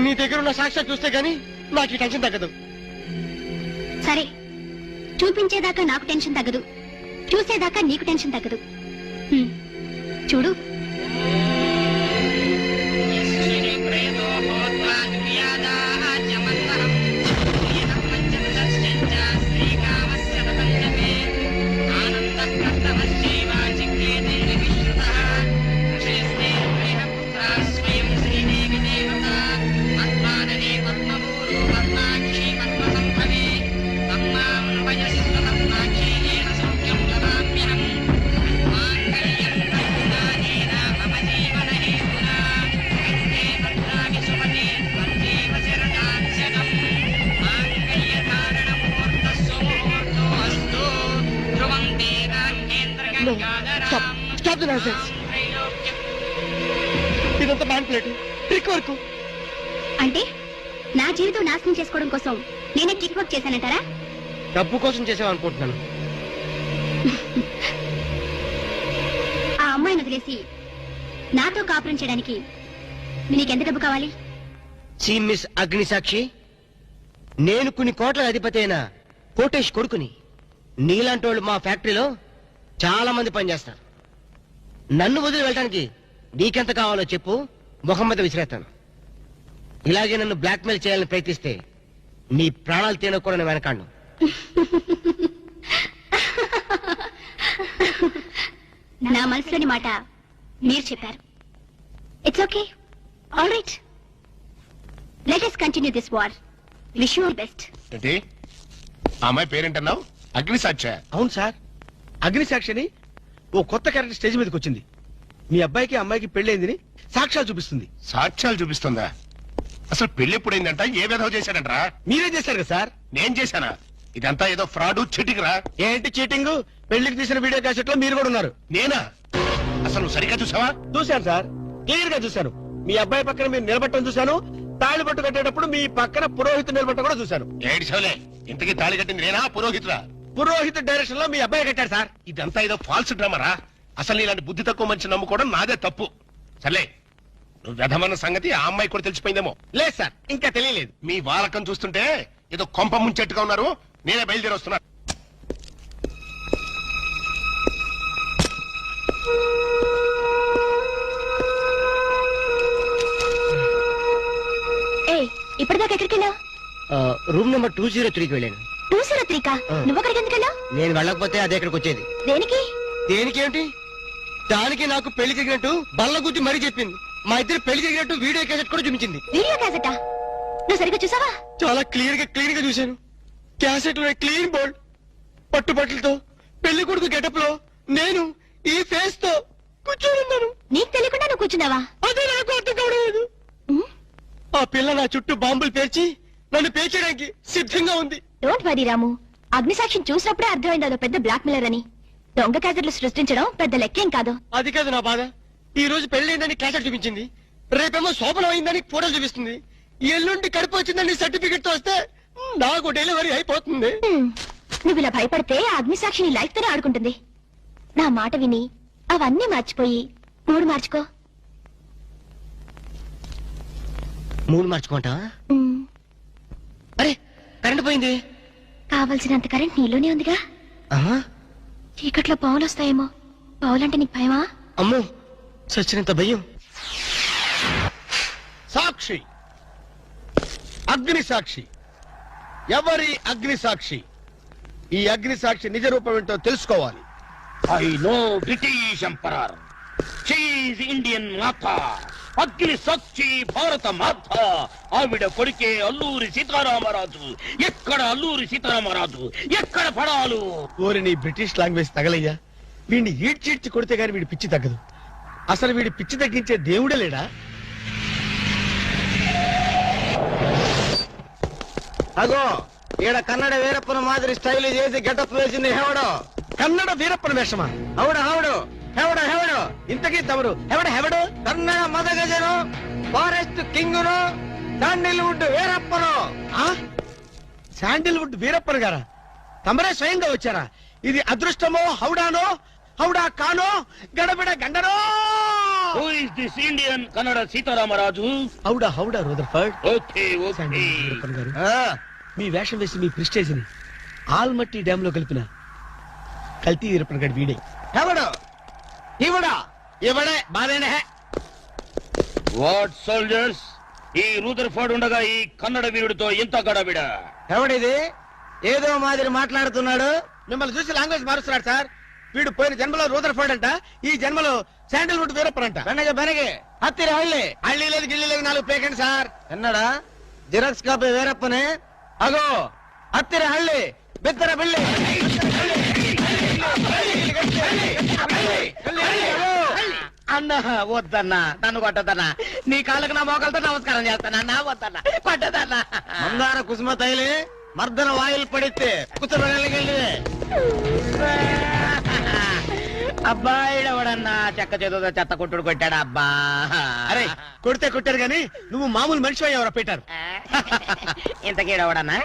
నీ దగ్గర ఉన్న సాక్ష్యాలు చూస్తే గానీ నాకు ఈ టెన్షన్ తగ్గదు. సరే, చూపించేదాకా నాకు టెన్షన్ తగ్గదు, చూసేదాకా నీకు టెన్షన్ తగ్గదు. చూడు. ఆనంద Stop the nonsense. ఇదంతా మ్యానిపులేట్ ట్రిక్ వర్క్. అంటే నా జీవితం నాశనం చేసుకోవడం కోసం నేనే ట్రిక్ వర్క్ చేశానంటారా? డబ్బు కోసం చేసావనుకుంటున్నాను. ఆ అమ్మాయిని వదిలేసి నాతో కాపురం చేయడానికి నీకెంత డబ్బు కావాలి? సి మిస్ అగ్నిసాక్షి, నేను కొన్ని కోట్ల అధిపతి అయిన కోటేష్ కొడుకుని. నీలాంటి వాళ్ళు మా ఫ్యాక్టరీలో చాలా మంది పనిచేస్తారు. నన్ను వదిలి వెళ్ళడానికి నీకెంత కావాలో చెప్పు, ముఖం మీద విసిరేస్తాను. ఇలాగే నన్ను బ్లాక్మెయిల్ చేయాలని ప్రయత్నిస్తే నీ ప్రాణాలు తినకూడని నేను వెనకాండు. నా మనసులోని మాట మీరు చెప్పారు. It's okay, all right, let us continue this war. Wish you all best. ఏంటి ఆ అమ్మాయి పేరేంటన్నావు? అగ్నిసాక్ష? అవును సార్, అగ్నిసాక్షిని ఓ కొత్త క్యారెక్టర్ స్టేజ్ మీదకి వచ్చింది. మీ అబ్బాయికి అమ్మాయికి పెళ్ళైందని సాక్ష్యాలు చూపిస్తుంది. సాక్ష్యాలు చూపిస్తుందా? అసలు పెళ్లి ఎప్పుడైందంట? ఏ విధవ చేశాడంట్రా? మీరే చేశారు కదా సార్? నేను చేశానా? ఇదంతా ఏదో ఫ్రాడ్ చీటింగ్ రా. ఏంటి చీటింగ్? పెళ్లికి తీసిన వీడియో క్యాసెట్ లో మీరు కూడా ఉన్నారు. నేనా? అసలు నువ్వు సరిగ్గా చూసావా? చూశాను సార్, క్లియర్ గా చూశాను. మీ అబ్బాయి పక్కన మీరు నిలబట్టడం చూశాను. తాళి పట్టు కట్టేటప్పుడు మీ పక్కన పురోహితుడు నిలబట్టడం కూడా చూశాను. ఏడు చవలే, ఇంతకీ తాళి కట్టింది నేనా పురోహితుడా? పురోహిత డైరెక్షన్ లో మీ అబ్బాయి కట్టాడు సార్. ఇదంతా ఏదో ఫాల్స్ డ్రామా రా. అసలు ఇలాంటి బుద్ధి తక్కువ మనిషి నమ్ముకోవడం నాదే తప్పు. సర్లే, నువ్వు వ్యధమన్న సంగతి ఆ అమ్మాయి కూడా తెలిసిపోయిందేమో. లేదు సార్, ఇంకా తెలియలేదు. మీ వాలకం చూస్తుంటే ఏదో కొంప ముంచెట్టుగా ఉన్నారు. నేనే బయలుదేరి వస్తున్నా. ఇప్పటిదాకా ఎక్కడికి వెళ్ళావు? రూమ్ నెంబర్ 203కి వెళ్ళాను. 203కా? నువ్వు అక్కడికి ఎందుకు వెళ్ళావు? నేను వెళ్ళకపోతే అదే ఇక్కడికి వచ్చేది. దేనికి? దేనికేంటి? దానికి నాకు పెళ్లి జరిగినట్టు బల్ల గుద్ది మరీ చెప్పింది. మా ఇద్దరు పెళ్లి జరిగినట్టు వీడియో క్యాసెట్ కూడా చూపించింది. వీడియో క్యాసెటా? నువ్వు సరిగ్గా చూసావా? చాలా క్లియర్ గా చూశాను. క్యాసెట్ లో క్లీన్ బోల్డ్ పట్టుబట్టలతో పెళ్లి కొడుకు గెటప్ లో నేను ఈ ఫేస్ తో కూర్చోనున్నాను. నీకు తెలియకుండా నువ్వు కూర్చున్నావా? అదే నాకు అర్థం కావడం. ఆ పిల్ల నా చుట్టూ బాంబులు పేర్చి నన్ను పేర్చడానికి సిద్ధంగా ఉంది. డోంట్ వరీ రాము, అగ్నిసాక్షిని చూసినప్పుడే అర్థమైంది అదో పెద్ద బ్లాక్ మెయిలర్ అని. దొంగ క్యాసెట్లు సృష్టించడం పెద్ద లెక్కేం కాదు. అది కాదు నా బాధ. ఈ రోజు పెళ్లి క్యాసెట్ చూపించింది, రేపేమో శోభనం అయిందని ఫోటోలు చూపిస్తుంది, ఎల్లుండి కడుపు వచ్చిందని సర్టిఫికెట్ తో వస్తే నాకు డెలివరీ అయిపోతుంది. నువ్వు ఇలా భయపడితే అగ్నిసాక్షిని లైఫ్ తోనే ఆడుకుంటుంది. నా మాట విని అవన్నీ మర్చిపోయి మూడు మార్చుకో. మూడు మార్చుకుంటా? అరే కరెంట్ పోయింది. కావలసినంత కరెంట్ నీలోనే ఉందిగా. చీకట్లో పావులు వస్తాయేమో. పావులంటే నీకు భయమా? అమ్మో, సచ్చినంత భయం. సాక్షి, అగ్ని సాక్షి. ఎవరి అగ్ని సాక్షి? ఈ అగ్ని సాక్షి నిజ రూపం ఏంటో తెలుసుకోవాలి. I know British emperor, she is Indian మాత, అగ్ని సాక్షి భారత మాత. ఆవిడ కొడుకే అల్లూరి సీతారామరాజు. ఎక్కడ అల్లూరి సీతారామరాజు, ఎక్కడ పడాలు? ఓరి నీ బ్రిటిష్ లాంగ్వేజ్ తగలయ్యా. వీడిని ఈడ్చిడ్చి కొడితే గాని వీడి పిచ్చి తగ్గదు. అసలు వీడి పిచ్చి తగ్గించే దేవుడే లేడా? అగో ఈడ కన్నడ వీరప్పన మాదిరి స్టైల్ చేసి గెటప్ వేసింది హెవడో. కన్నడ వీరప్పన వేషమా? హౌడు హౌడు హెవడో హెవడో. ఇంతకీ తమరు హెవడు? కన్నడ మదగజను, ఫారెస్ట్ కింగును, శాండిల్వుడ్ వీరప్పను. శాండిల్వుడ్ వీరప్పన్ గారా? తమరే స్వయంగా వచ్చారా? ఇది అదృష్టమో హౌడానో, హౌడా కానో, గడబిడ గండనో? Who is this Indian Kannada Sitaramaraju? హౌడా Rutherford. Okay okay. Veerappan garu, మీ వేషం వేసి మీ ప్రిస్టేజ్ ని ఆల్మట్టి డ్యామ్ లో కలిపిన కల్తీ వీరప్పన్ గారి వీడే. హెవడో ఇవడా ఇవడే బాధేనే. వాట్ సోల్జర్స్, ఈ రూదర్ఫోర్డ్ ఉండగా ఈ కన్నడ వీరుడితో ఇంత గడబిడ? ఎవడిది ఏదో మాదిరి మాట్లాడుతున్నాడు? మిమ్మల్ని చూసి లాంగ్వేజ్ మారుస్తున్నాడు సార్. వీడు పోయిన జన్మలో రూదర్ఫోర్డ్ అంట, ఈ జన్మలో శాండిల్వుడ్ వీరప్పన్ అంట. బెనగే హత్తిరి హళ్ళి హళ్ళీ లేదు గిల్లి లేదు, 4 పేకండి సార్. ఎన్నడా జిరాక్స్ కాపీ వీరప్పనే. అగో హత్తిరి హళ్ళి బిత్తర బిల్లి. అన్నా వద్దన్నా, నన్ను కొట్టదన్నా. నీ కాళ్ళకు నా మోకాలతో నమస్కారం చేస్తానన్నా. వద్దన్నా, కొట్టదన్నా. మందార కుసుమ తైలి మర్దన వాయిల్ పడితే కుసరగలిగి అబ్బాయి ఎవడన్నా చెక్క చేతుతో చెత్త కొట్టుడు కొట్టాడు అబ్బా. అరే కొడితే కొట్టారు గాని నువ్వు మామూలు మనిషి అయ్యావరా పెట్టారు. ఇంతకీడవడన్నా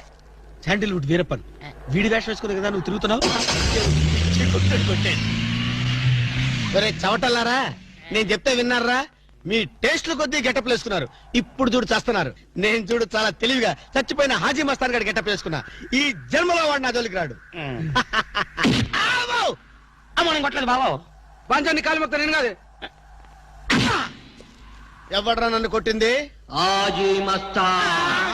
శాండిల్వుడ్ వీరప్పన్ వీడి వేషం వేసుకుని కదా నువ్వు తిరుగుతున్నావు. ఒరే చవటల్లారా, నేను చెప్తే విన్నారా? మీ టేస్ట్లు కొద్దీ గెటప్ వేసుకున్నారు. ఇప్పుడు చూడు చేస్తున్నారు. నేను చూడు చాలా తెలివిగా చచ్చిపోయిన హాజీ మస్తాన్ గారి గెటప్ వేసుకున్నా. ఈ జన్మలో వాడు నా జోలికి రాడు. అమ్మ నేను కొట్టలేదు బాబు. బాంచాన్ని కాలు మొత్తం నేను కాదు. ఎవడ్రా నన్ను కొట్టింది? హాజీ మస్తాన్.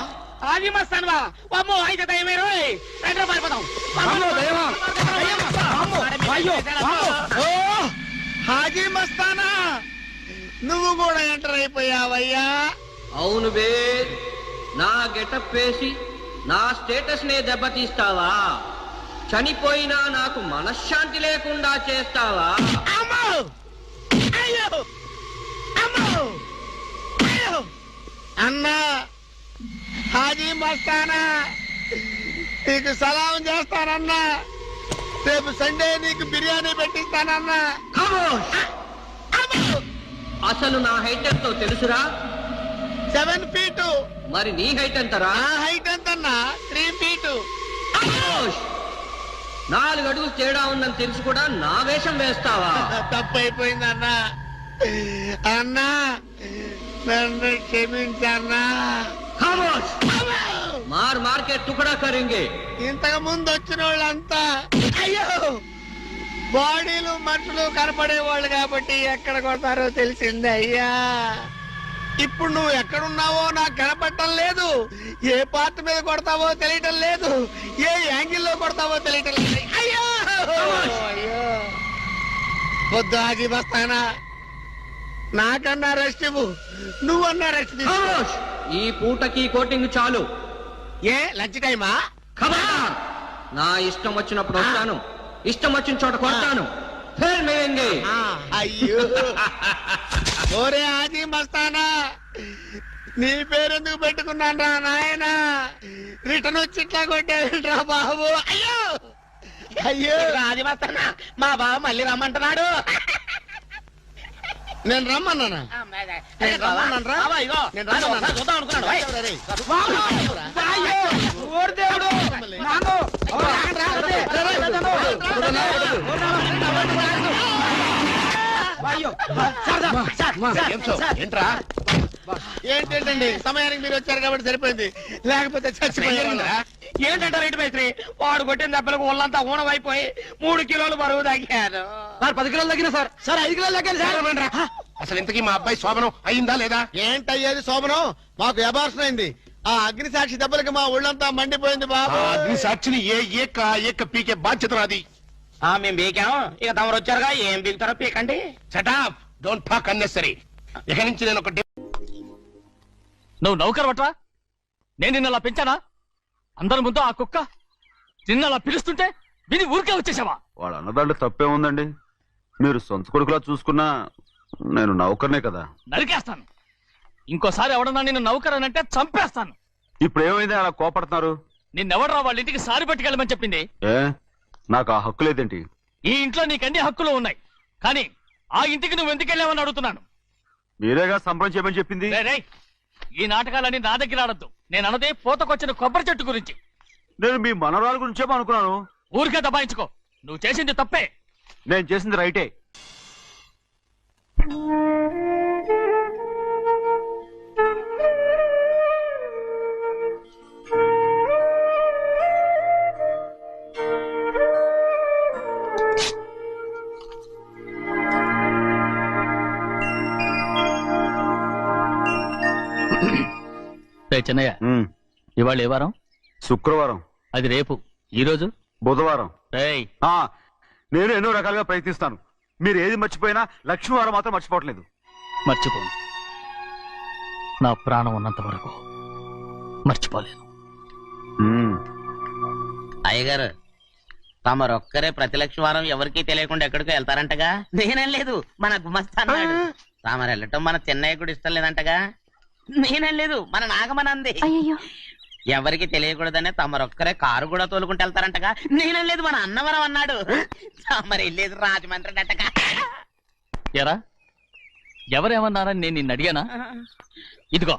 ఆది మస్తాన్ బా అమ్మో అయితే దయమే రోయ్ రండి పారిపోదాం. ఓ హాజీ మస్తానా, నువ్వు కూడా ఎంటర్ అయిపోయావయ్యా. అవును బే, నా గెటప్ వేసి నా స్టేటస్ నే దెబ్బతీస్తావా? చనిపోయినా నాకు మనశ్శాంతి లేకుండా చేస్తావా? అమ్మో అయ్యో అమ్మో అయ్యో అన్నా, హాజీ మస్తానా నీకు సలాం చేస్తానన్నా. రేపు సండే నీకు బిర్యానీ పెట్టిస్తానన్నా. అసలు నా హైట్ ఎంతో తెలుసురా? 7 feet. మరి నీ హైట్ ఎంతరా? నా హైట్ ఎంతన్నా? 3 feet. 4 అడుగులు తేడా ఉందని తెలిసి కూడా నా వేషం వేస్తావా? తప్పైపోయిందన్నా. అన్నా నన్ను క్షమించన్నా. మార్ మార్కెట్ టుకడా కరింగే. ఇంతకు ముందు వచ్చిన వాళ్ళంతా అయ్యో బాడీలు మనుషులు కనపడే వాళ్ళు కాబట్టి ఎక్కడ కొడతారో తెలిసింది అయ్యా. ఇప్పుడు నువ్వు ఎక్కడున్నావో నాకు కనపడటం లేదు. ఏ పార్ట్ మీద కొడతావో తెలియటం లేదు. ఏ యాంగిల్లో కొడతావో తెలియటం లేదు. అయ్యో అయ్యో వద్దు హాజీ మస్తానా, నాకన్నా రెస్ట్ ఇవ్వు. నువ్వన్నా రెస్ట్ తీసుకో. ఈ పూటకి కోటింగ్ చాలు. ఏ లంచ్ టైమా? ఖబర్దార్! నా ఇష్టం వచ్చినప్పుడు వస్తాను, ఇష్టం వచ్చిన చోట కొడతాను. ఫిర్ మిలేంగే. అయ్యో ఓరే హాజీ మస్తానా, నీ పేరెందుకు పెట్టుకున్నాను రా నాయనా? రిటర్న్ వచ్చి ఇట్లా కొట్టేరా బాబు. అయ్యో అయ్యో ఆది మస్తానా మా బావ మళ్ళీ రమ్మంటున్నాడు. నేను రమ్మన్నానా? నేను రమ్మన్నాను రా. నేను రమ్మన్నాను. చూద్దాం అనుకున్నాడు ఓయ్. ఏంట్రా? ఏంటండి సమయానికి మీరు వచ్చారు కాబట్టి సరిపోయింది, లేకపోతే చచ్చిపోయారు. ఏంటంటే రేటు మేస్త్రి వాడు కొట్టిన దెబ్బలకు ఒళ్ళంతా ఊనమైపోయి 3 కిలోలు బరువు తగ్గాను. 10 కిలోలు తగ్గిన సార్. 5 కిలోలు తగ్గాను సార్. అసలు ఇంతకీ మా అబ్బాయి శోభనం అయిందా లేదా? ఏంటయ్యేది శోభనం? మాకు అబార్షన్ అయింది. ఆ అగ్ని సాక్షి దెబ్బలకి మా ఒళ్ళంతా మండిపోయింది బాబు. అగ్ని సాక్షిని ఏక పీకే బాధ్యత నాది. మేము బీకాం, ఇక తమరు వచ్చారుగా ఏం బీగుతారో పీకండి. Shut up, don't talk unnecessary. ఇక నుంచి నేను ఒక నువ్వు నౌకర్ వట్రా? నేను నిన్న అలా పెంచానా? అందరి ముందు ఆ కుక్క నిన్న అలా పిలుస్తుంటే విని ఊరికే వచ్చేసావా? వాళ్ళ అన్నదాంట్లో తప్పే ఉందండి. మీరు సొంత కొడుకులా చూసుకున్నా నేను నౌకర్నే కదా. నరికేస్తాను. ఇంకోసారి ఎవడన్నా నిన్ను నౌకర్ అని అంటే చంపేస్తాను. ఇప్పుడు ఏమైంది అలా కోపడుతున్నారు? నిన్నెవడరా వాళ్ళ ఇంటికి సారి పట్టుకెళ్ళమని చెప్పింది? ఏ నాకు ఆ హక్కు లేదేంటి? ఈ ఇంట్లో నీకన్ని హక్కులు ఉన్నాయి, కానీ ఆ ఇంటికి నువ్వు ఎందుకు వెళ్ళావని అడుగుతున్నాను. మీరేగా సంబరం చేయమని చెప్పింది. రేయ్, ఈ నాటకాలన్నీ నా దగ్గర ఆడద్దు. నేను అన్నదే పూతకొచ్చిన కొబ్బరి చెట్టు గురించి. నేను మీ మనవరాల గురించేమో అనుకున్నాను. ఊరికే దబాయించుకో. నువ్వు చేసింది తప్పే. నేను చేసింది రైటే. చిన్నయ్య, ఇవాళ ఏ వారం? శుక్రవారం. అది రేపు. ఈ రోజు బుధవారం. రేయ్, నేను ఎన్నో రకాలుగా ప్రయత్నిస్తాను. మీరు ఏది మర్చిపోయినా లక్ష్మీవారం మాత్రం మర్చిపోవట్లేదు. మర్చిపోను. నా ప్రాణం ఉన్నంత వరకు మర్చిపోలేను. అయ్యగారు తమరొక్కరే ప్రతి లక్షవారం ఎవరికీ తెలియకుండా ఎక్కడికో వెళ్తారంటగా? నేనేం లేదు, మన గుమస్తాను. తామరు వెళ్ళటం మన చెన్నయ్య కూడా ఇష్టం లేదంటగా? నేనేం లేదు, మన నాగమనంది. అయ్యో ఎవరికి తెలియకూడదనే తమరొక్కరే కారు కూడా తోలుకుంటూ వెళ్తారంటగా. నేనలేదు, మన అన్నవరం అన్నాడు. తమరు వెళ్ళేది రాజమండ్రి అంటగా. ఎరా ఎవరేమన్నారని నేను నిన్ను అడిగానా? ఇదిగో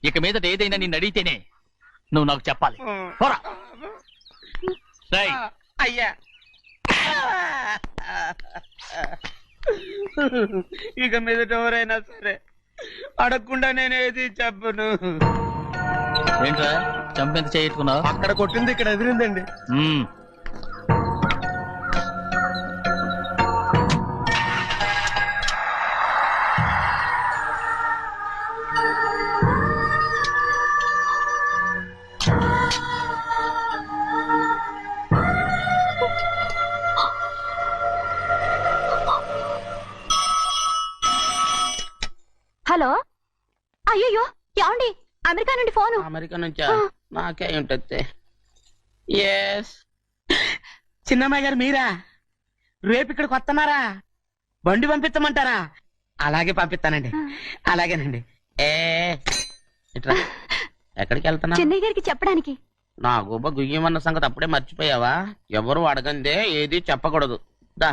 ఇక మీద ఏదైనా నిన్ను అడిగితేనే నువ్వు నాకు చెప్పాలి. పోరా. రేయ్, అయ్యా ఇక మీదట ఎవరైనా సరే అడగకుండా నేనేది చెప్పను. ఏంట్రా చంపెంత చేయించుకున్నావు? అక్కడ కొట్టింది ఇక్కడ ఎదిరిందండి. హలో, అయ్యో ఏమండి, అమెరికా నుండి ఫోను. అమెరికా నుంచా? నాకే ఉంటుంది. ఎస్, చిన్నమ్మాయి గారు మీరా? రేపు ఇక్కడికి వస్తున్నారా? బండి పంపించమంటారా? అలాగే పంపిస్తానండి. అలాగేనండి. ఇట్రా. ఎక్కడికి వెళ్తున్నా? చెన్నై గారికి చెప్పడానికి. నా గుబ్బ గుయ్యమన్న సంగతి అప్పుడే మర్చిపోయావా? ఎవరు అడగందే ఏది చెప్పకూడదు. దా.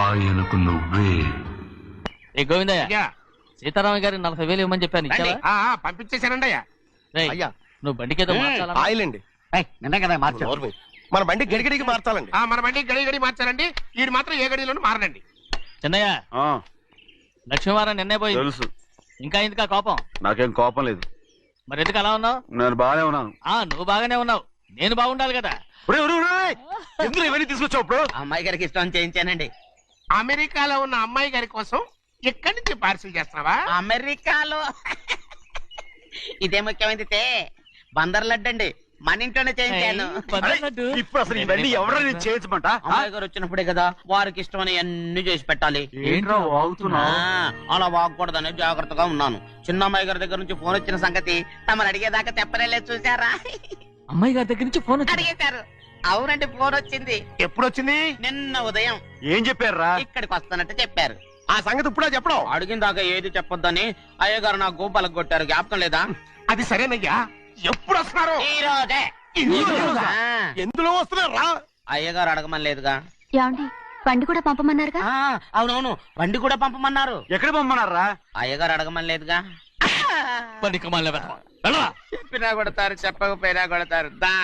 ఆయనకు నువ్వే. ఏ గోవిందయ్య, సీతారామ గారి 40,000 ఇవ్వమని చెప్పాను, ఇచ్చావా? పంపించేశానండి అయ్యా. రేయ్, అయ్యా నువ్వు బండికేదో మార్చాలా? ఆయిల్ అండి. నిన్న కదా మార్చారు. మన బండి గడిగడికి మార్చాలండి. మన బండి గడి మార్చారండి. ఈ మాత్రం ఏ గడిలోనూ మారనండి. చిన్నయ్య, ఆ, లక్ష్మీవారం నిన్నే పోయింది. తెలుసు. ఇంకా ఎందుకా కోపం? నాకేం కోపం లేదు. మరి ఎందుకు అలా ఉన్నావు? నేను బాగానే ఉన్నాను. నువ్వు బాగానే ఉన్నావు, నేను బాగుండాలి కదా. ఎందుకు ఇవన్నీ తీసుకొచ్చావు ఇప్పుడు? అమ్మాయి గారికి ఇష్టం చేయించానండి. అమెరికాలో ఉన్న అమ్మాయి గారి కోసం ఎక్కడి నుంచి పార్సిల్ చేస్తున్నావా? అమెరికాలో ఇదే ముఖ్యమైనది. బందర్ లడ్డు అండి, మన ఇంట్లోనే చేయించాను. ఇప్పుడు అసలు ఇవన్నీ ఎవరైనా చేయించమంట? అమ్మాయి గారు వచ్చినప్పుడే కదా వారికి ఇష్టమని అన్ని చేసి పెట్టాలి. ఏంట్రా వాగుతున్నా? అలా వాగకూడదని జాగ్రత్తగా ఉన్నాను. చిన్న అమ్మాయి గారి దగ్గర నుంచి ఫోన్ వచ్చిన సంగతి తమరు అడిగేదాకా చెప్పలేదు. చూసారా? అమ్మాయి గారి దగ్గర నుంచి ఫోన్ అడిగేశారు. అవునండి, ఫోన్ వచ్చింది. ఎప్పుడు వచ్చింది? నిన్న ఉదయం. ఏం చెప్పారా? ఇక్కడికి వస్తానంటే చెప్పారు. ఆ సంగతి ఇప్పుడే చెప్పడం. అడిగిన దాకా ఏది చెప్పొద్దని అయ్యగారు నా గోపాలకు కొట్టారు. జ్ఞాపకం లేదా? అది సరేనయ్యా, ఎప్పుడు వస్తున్నారు? ఈ రోజే. ఎందులో వస్తున్నారా? అయ్యగారు అడగమని లేదుగా. ఏమండి, బండి కూడా పంపమన్నారుగా? అవునవును, బండి కూడా పంపమన్నారు. ఎక్కడ పంపమన్నారా? అయ్యగారు అడగమని లేదుగా. చెప్పినా కొడతారు, చెప్పకపోయినా కొడతారు. దా.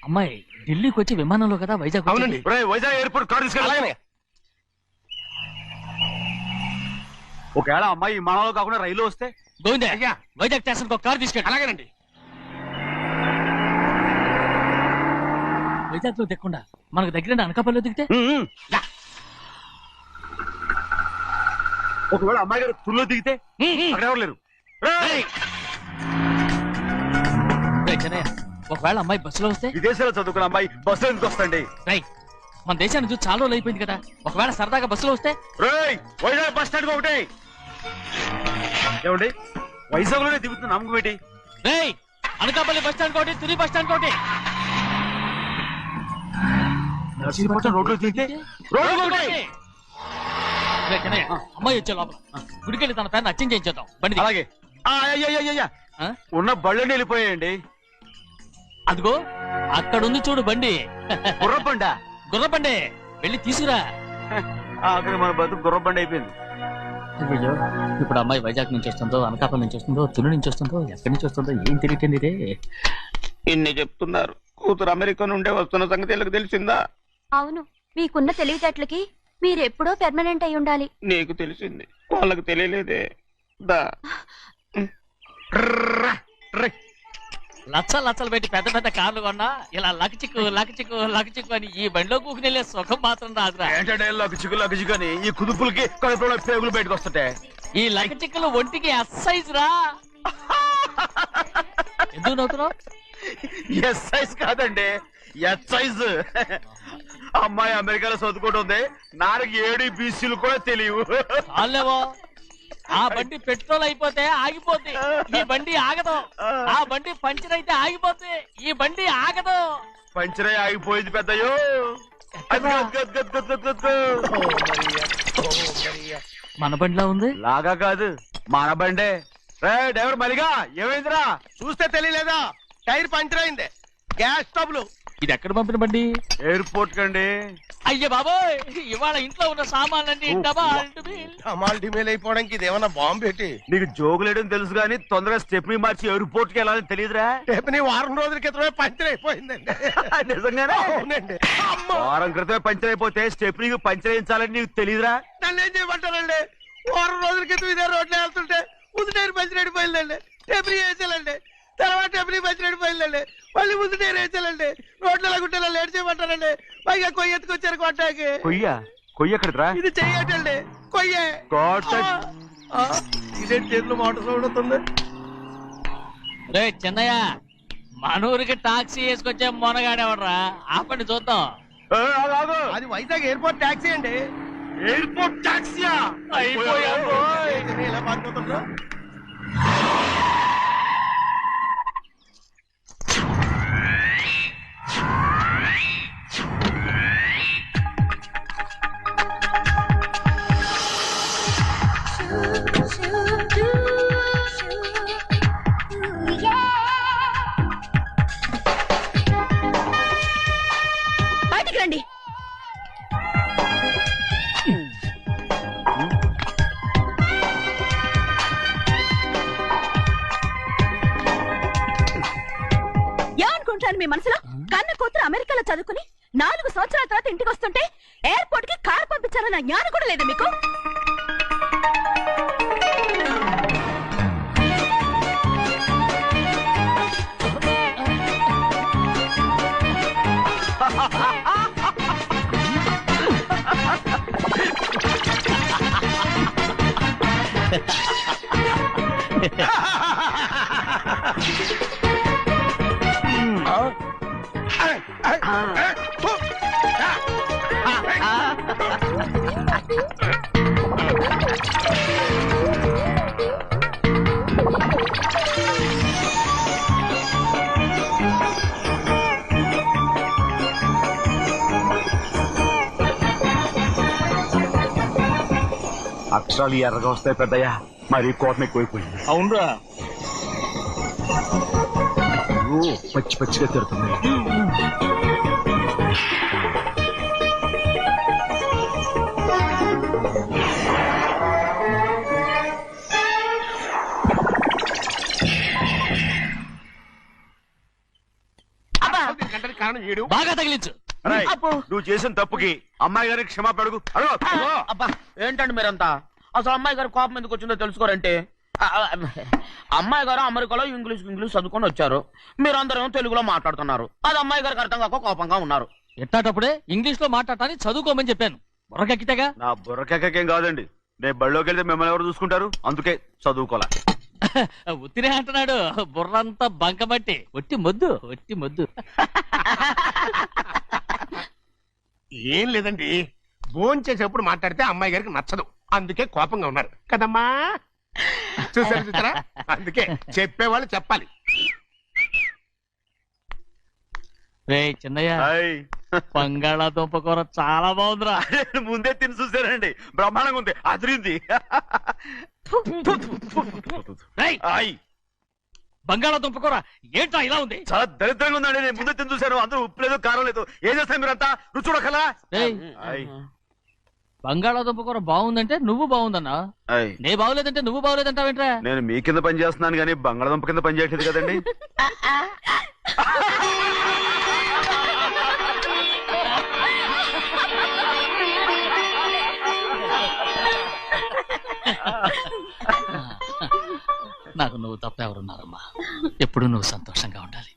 అమ్మాయి ఢిల్లీకి వచ్చి విమానంలో కదా వైజాగ్. అవునండి. వైజాగ్ ఎయిర్పోర్ట్ కార్ తీసుకెళ్ళి. ఒకవేళ అమ్మాయి విమానంలో కాకుండా రైలు వస్తే? గోవిందయ్య, వైజాగ్ స్టేషన్ ఒక కార్ తీసుకెళ్ళి. అలాగేనండి. వైజాగ్ లో దిక్కుండా మనకు దగ్గర అనకాపల్లిలో దిగితే? ఒకవేళ అమ్మాయి గారు తుల్లో దిగితే? అక్కడ ఎవరు లేరు. ఒకవేళ అమ్మాయి బస్సులో వస్తే? విదేశాల్లో చదువుకున్న అమ్మాయి బస్సులో ఎందుకు వస్తండి? మన దేశాన్ని చూసి చాలా రోజులు అయిపోయింది కదా. ఒకవేళ సరదాగా బస్సులో వస్తే? వైజాగ్ బస్ స్టాండ్ ఒకటి. ఏమండి, వైజాగ్ లోనే దిగుతున్న నమ్మకం ఏంటి? అనకాపల్లి బస్ స్టాండ్ కోటి, తుని బస్ స్టాండ్ కోటి. నర్సీపట్నం రోడ్లో దిగితే అమ్మాయి వచ్చే లోపల గుడికెళ్ళి తన పేరుని అచ్చం చేయించేద్దాం. బండి అలాగే. ఉన్న బళ్ళని వెళ్ళిపోయాయండి. అదిగో అక్కడుంది చూడు బండి. గుర్రబండ. గుర్రబండి, వెళ్ళి తీసుకురా. అక్కడ మన బతుకు గుర్రబండి అయిపోయింది. అయ్యో, ఇప్పుడు అమ్మాయి వైజాగ్ నుంచి వస్తుందో, అనకాపల్లి నుంచి వస్తుందో, తుని నుంచి వస్తుందో, ఎక్కడి నుంచి వస్తుందో ఏం తెలియటండి రే. ఇన్ని చెప్తున్నారు, కూతురు అమెరికా నుండే వస్తున్న సంగతి వీళ్ళకి తెలిసిందా? అవును, మీకున్న తెలివితేటలకి మీరెప్పుడో పెర్మనెంట్ అయి ఉండాలి. నీకు తెలిసింది, వాళ్ళకి తెలియలేదే. దా. లచ్చలు పెట్టి పెద్ద పెద్ద కార్లు కొన్నా ఇలా లకచిక్కు అని ఈ బండిలో కూకుని వెళ్ళే సుఖం మాత్రం రాదురా. ఏంటంటే లగచిక్కు అని ఈ కుదుపులకి కడుపులో పేగులు బయటకు వస్తుంటాయి. ఈ లకచిక్కులు ఒంటికి ఎక్సైజ్ రా. ఎందుకు నవ్వుతున్నావు? ఎక్సైజ్ కాదండి, ఎక్సైజ్. అమ్మాయి అమెరికాలో చదువుకుంటుంది, నాకు 7 BCలు కూడా తెలియవు. చాలేవో, ఆ బండి పెట్రోల్ అయిపోతే ఆగిపోద్ది, ఈ బండి ఆగదు. ఆ బండి పంచర్ అయితే ఆగిపోద్ది, ఈ బండి ఆగదు. పంచరే ఆగిపోయింది పెద్దయ్యో. మన బండిలా ఉంది. లాగా కాదు మన బండే. రే డ్రైవర్ మలిగా ఏమైందిరా? చూస్తే తెలియలేదా? టైర్ పంచర్ అయింది. Gas trouble. ఇది ఎక్కడ పంపిన బండి? ఎయిర్పోర్ట్ కండి. అయ్య బాబోయ్, ఇవాళ ఇంట్లో ఉన్న సామాన్లన్నీ అమాల్ డిమేల్ అయిపోవడానికి ఇదేమన్నా బాంబు పెట్టి. నీకు జోగులేయడం తెలుసు కానీ తొందరగా స్టెప్ని మార్చి ఎయిర్పోర్ట్ కి వెళ్ళాలని తెలియదురా? టేపని వారం రోజుల క్రితమే పంచర్ అయిపోయిందండి. నిజంగానే? అవునండి. వారం క్రితమే పంచర్ అయిపోతే స్టెప్నీకి పంచర్ వేయించాలని నీకు తెలియదురా? నన్ను ఏం చేయమంటారండి? వారం రోజుల క్రితం ఇదే రోడ్లో వెళ్తుంటే ముందు టైర్ పంచర్ అయిపోయిందండి. టెబ్రీ వేసాలండి. తర్వాత టెబ్రీ పంచర్ అయిపోయిందండి. మళ్ళీ ముందు టైర్ వేసాలండి. రోడ్లు ఎలాగుంటే లేట్ చేయమంటారండి. పైగా కొయ్య ఎత్తుకొచ్చారు కొట్టాకి. కొయ్య ఎక్కడిరా? ఇది చెయ్యటండి. కొయ్యే. ఇదే చేతులు మోటార్ సౌండ్ అవుతుంది. రే చిన్నయ్య, మనూరికి టాక్సీ వేసుకొచ్చే మొనగాడేవడరా? ఆపండి చూద్దాం. అది వైజాగ్ ఎయిర్పోర్ట్ టాక్సీ అండి. ఎయిర్పోర్ట్ టాక్సీయా? ఇలా పారిపోతుండ్రా? బయటికి రండి. ఏమనుకుంటాను మీ మనసులో? కన్న కూతురు అమెరికాలో చదువుకుని 4 సంవత్సరాల తర్వాత ఇంటికి వస్తుంటే ఎయిర్పోర్ట్ కి కార్ పంపించాలన్న జ్ఞానం కూడా లేదా మీకు? అక్షరాలు ఎర్రగా వస్తాయి పెద్దయ్యా. మరి కోపం ఎక్కువైపోయింది. అవునరా, పచ్చి పచ్చిగా తిడుతుంది. బాగా తగిలించు. నువ్వు చేసిన తప్పుకి అమ్మాయి గారికి క్షమాపణ అడుగు. అబ్బా ఏంటండి మీరంతా? అసలు అమ్మాయి గారు కోపం ఎందుకు వచ్చిందో తెలుసుకోరంటే, అమ్మాయి గారు అమెరికాలో ఇంగ్లీష్ చదువుకొని వచ్చారు. మీరందరూ తెలుగులో మాట్లాడుతున్నారు. అది అమ్మాయి గారికి అర్థం కాక కోపంగా ఉన్నారు. ఎట్టాటప్పుడే ఇంగ్లీష్ లో మాట్లాడటానికి చదువుకోమని చెప్పాను. బుర్రకెక్కితేగా. నా బుర్రకెక్కకేం కాదండి. నేను బళ్ళోకి వెళ్తే మిమ్మల్ని ఎవరు చూసుకుంటారు? అందుకే చదువుకోలే. ఉత్తినే అంటున్నాడు. బుర్రంతా బంకబట్టి. ఒట్టి మొద్దు. ఏం లేదండి, భోంచేసేప్పుడు మాట్లాడితే అమ్మాయి గారికి నచ్చదు. అందుకే కోపంగా ఉన్నారు కదమ్మా. చూసారా? అందుకే చెప్పేవాళ్ళు చెప్పాలి. రే చిన్నయ్య, బంగాళాదుంప కూర చాలా బాగుందిరా. ముందే తిని చూసానండి, బ్రహ్మాండంగా ఉంది, అదిరింది. బంగాళాదుంప కూర ఏంట్రా ఇలా ఉంది? చాలా దరిద్రంగా ఉందండి. నేను ముందే తిని చూశాను. అందరూ ఉప్పు లేదు, కారం లేదు. ఏం చేస్తారు మీరంతా? రుచి చూడకలా. బంగాళాదుంప కూర బాగుందంటే నువ్వు బాగుందన్నా, నే బాగులేదంటే నువ్వు బాగులేదంటావేంట్రా? నేను మీ కింద పని చేస్తున్నాను కానీ బంగాళాదుంప కింద పని చేయట్లేదు కదండి. నాకు నువ్వు తప్ప ఎవరున్నారమ్మా? ఎప్పుడు నువ్వు సంతోషంగా ఉండాలి.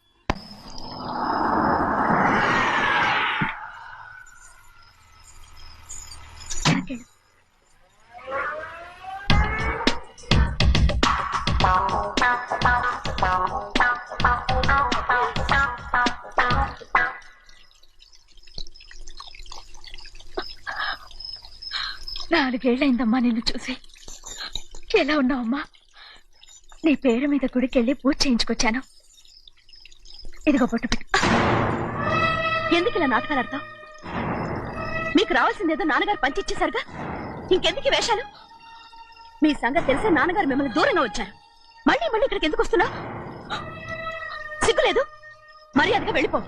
నాలుగేళ్లైందమ్మా నిన్ను చూసి. ఎలా ఉన్నావమ్మా? నీ పేరు మీద గుడికెళ్ళి పూజ చేయించుకొచ్చాను. ఇదిగో బొట్టు పెట్టు. ఎందుకు ఇలా నాటకాలు ఆడతావు? మీకు రావాల్సిందేదో నాన్నగారు పంచిచ్చేశారుగా. ఇంకెందుకు ఈ వేషాలు? మీ సంగతి తెలిసే నాన్నగారు మిమ్మల్ని దూరంగా వచ్చారు. మళ్ళీ మళ్ళీ ఇక్కడికి ఎందుకు వస్తున్నా? సిగ్గులేదు? మర్యాదగా వెళ్ళిపో.